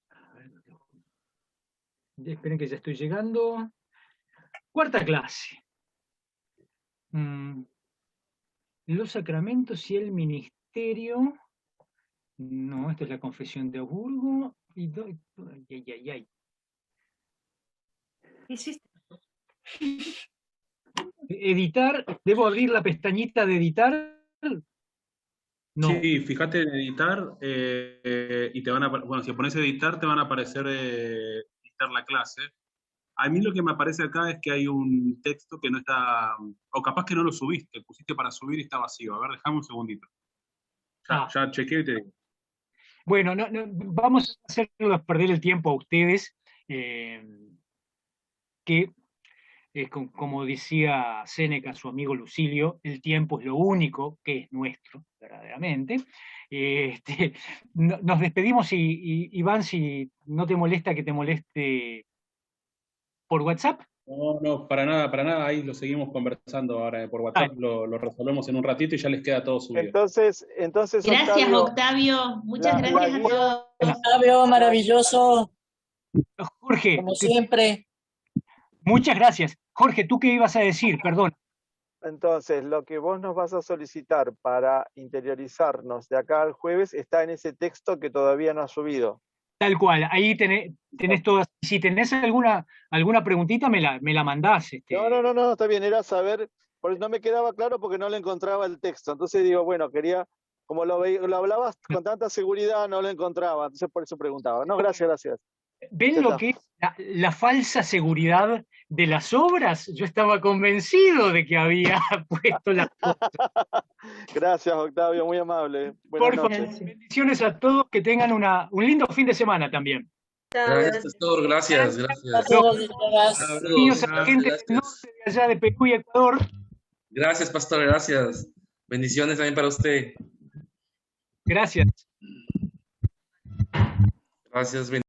A ver, esperen que ya estoy llegando. Cuarta clase. Los sacramentos y el ministerio. No, esta es la confesión de Augsburgo. Ay. ¿Qué hiciste? Editar, ¿debo abrir la pestañita de editar? No. Sí, fíjate en editar, y te van a, bueno, si pones editar, te van a aparecer editar la clase. A mí lo que me aparece acá es que hay un texto que no está, o capaz que no lo subiste, pusiste para subir y está vacío. A ver, déjame un segundito. Ya chequeo y te digo. Bueno, no, vamos a hacerlos perder el tiempo a ustedes, que, como decía Séneca, su amigo Lucilio, el tiempo es lo único que es nuestro, verdaderamente. Nos despedimos, y Iván, si no te molesta que te moleste por WhatsApp. No, para nada, ahí lo seguimos conversando ahora por WhatsApp, lo resolvemos en un ratito y ya les queda todo subido. Entonces gracias, Octavio, muchas gracias a todos. Octavio, maravilloso. Jorge. Como siempre. Muchas gracias. Jorge, ¿tú qué ibas a decir? Perdón. Entonces, lo que vos nos vas a solicitar para interiorizarnos de acá al jueves está en ese texto que todavía no has subido. Tal cual, ahí tenés todas. Si tenés alguna preguntita, me la mandás. No, está bien, era saber, porque no me quedaba claro porque no le encontraba el texto. Entonces digo, bueno, quería, como lo hablabas con tanta seguridad, no lo encontraba, entonces por eso preguntaba. No, gracias. ¿Ven lo que es la falsa seguridad de las obras? Yo estaba convencido de que había puesto las cosas. Gracias, Octavio, muy amable. Por favor, bendiciones a todos, que tengan un lindo fin de semana también. Gracias, Pastor, gracias. Niños a la gente del norte de allá de Perú y Ecuador. Gracias, Pastor, gracias. Bendiciones también para usted. Gracias. Gracias.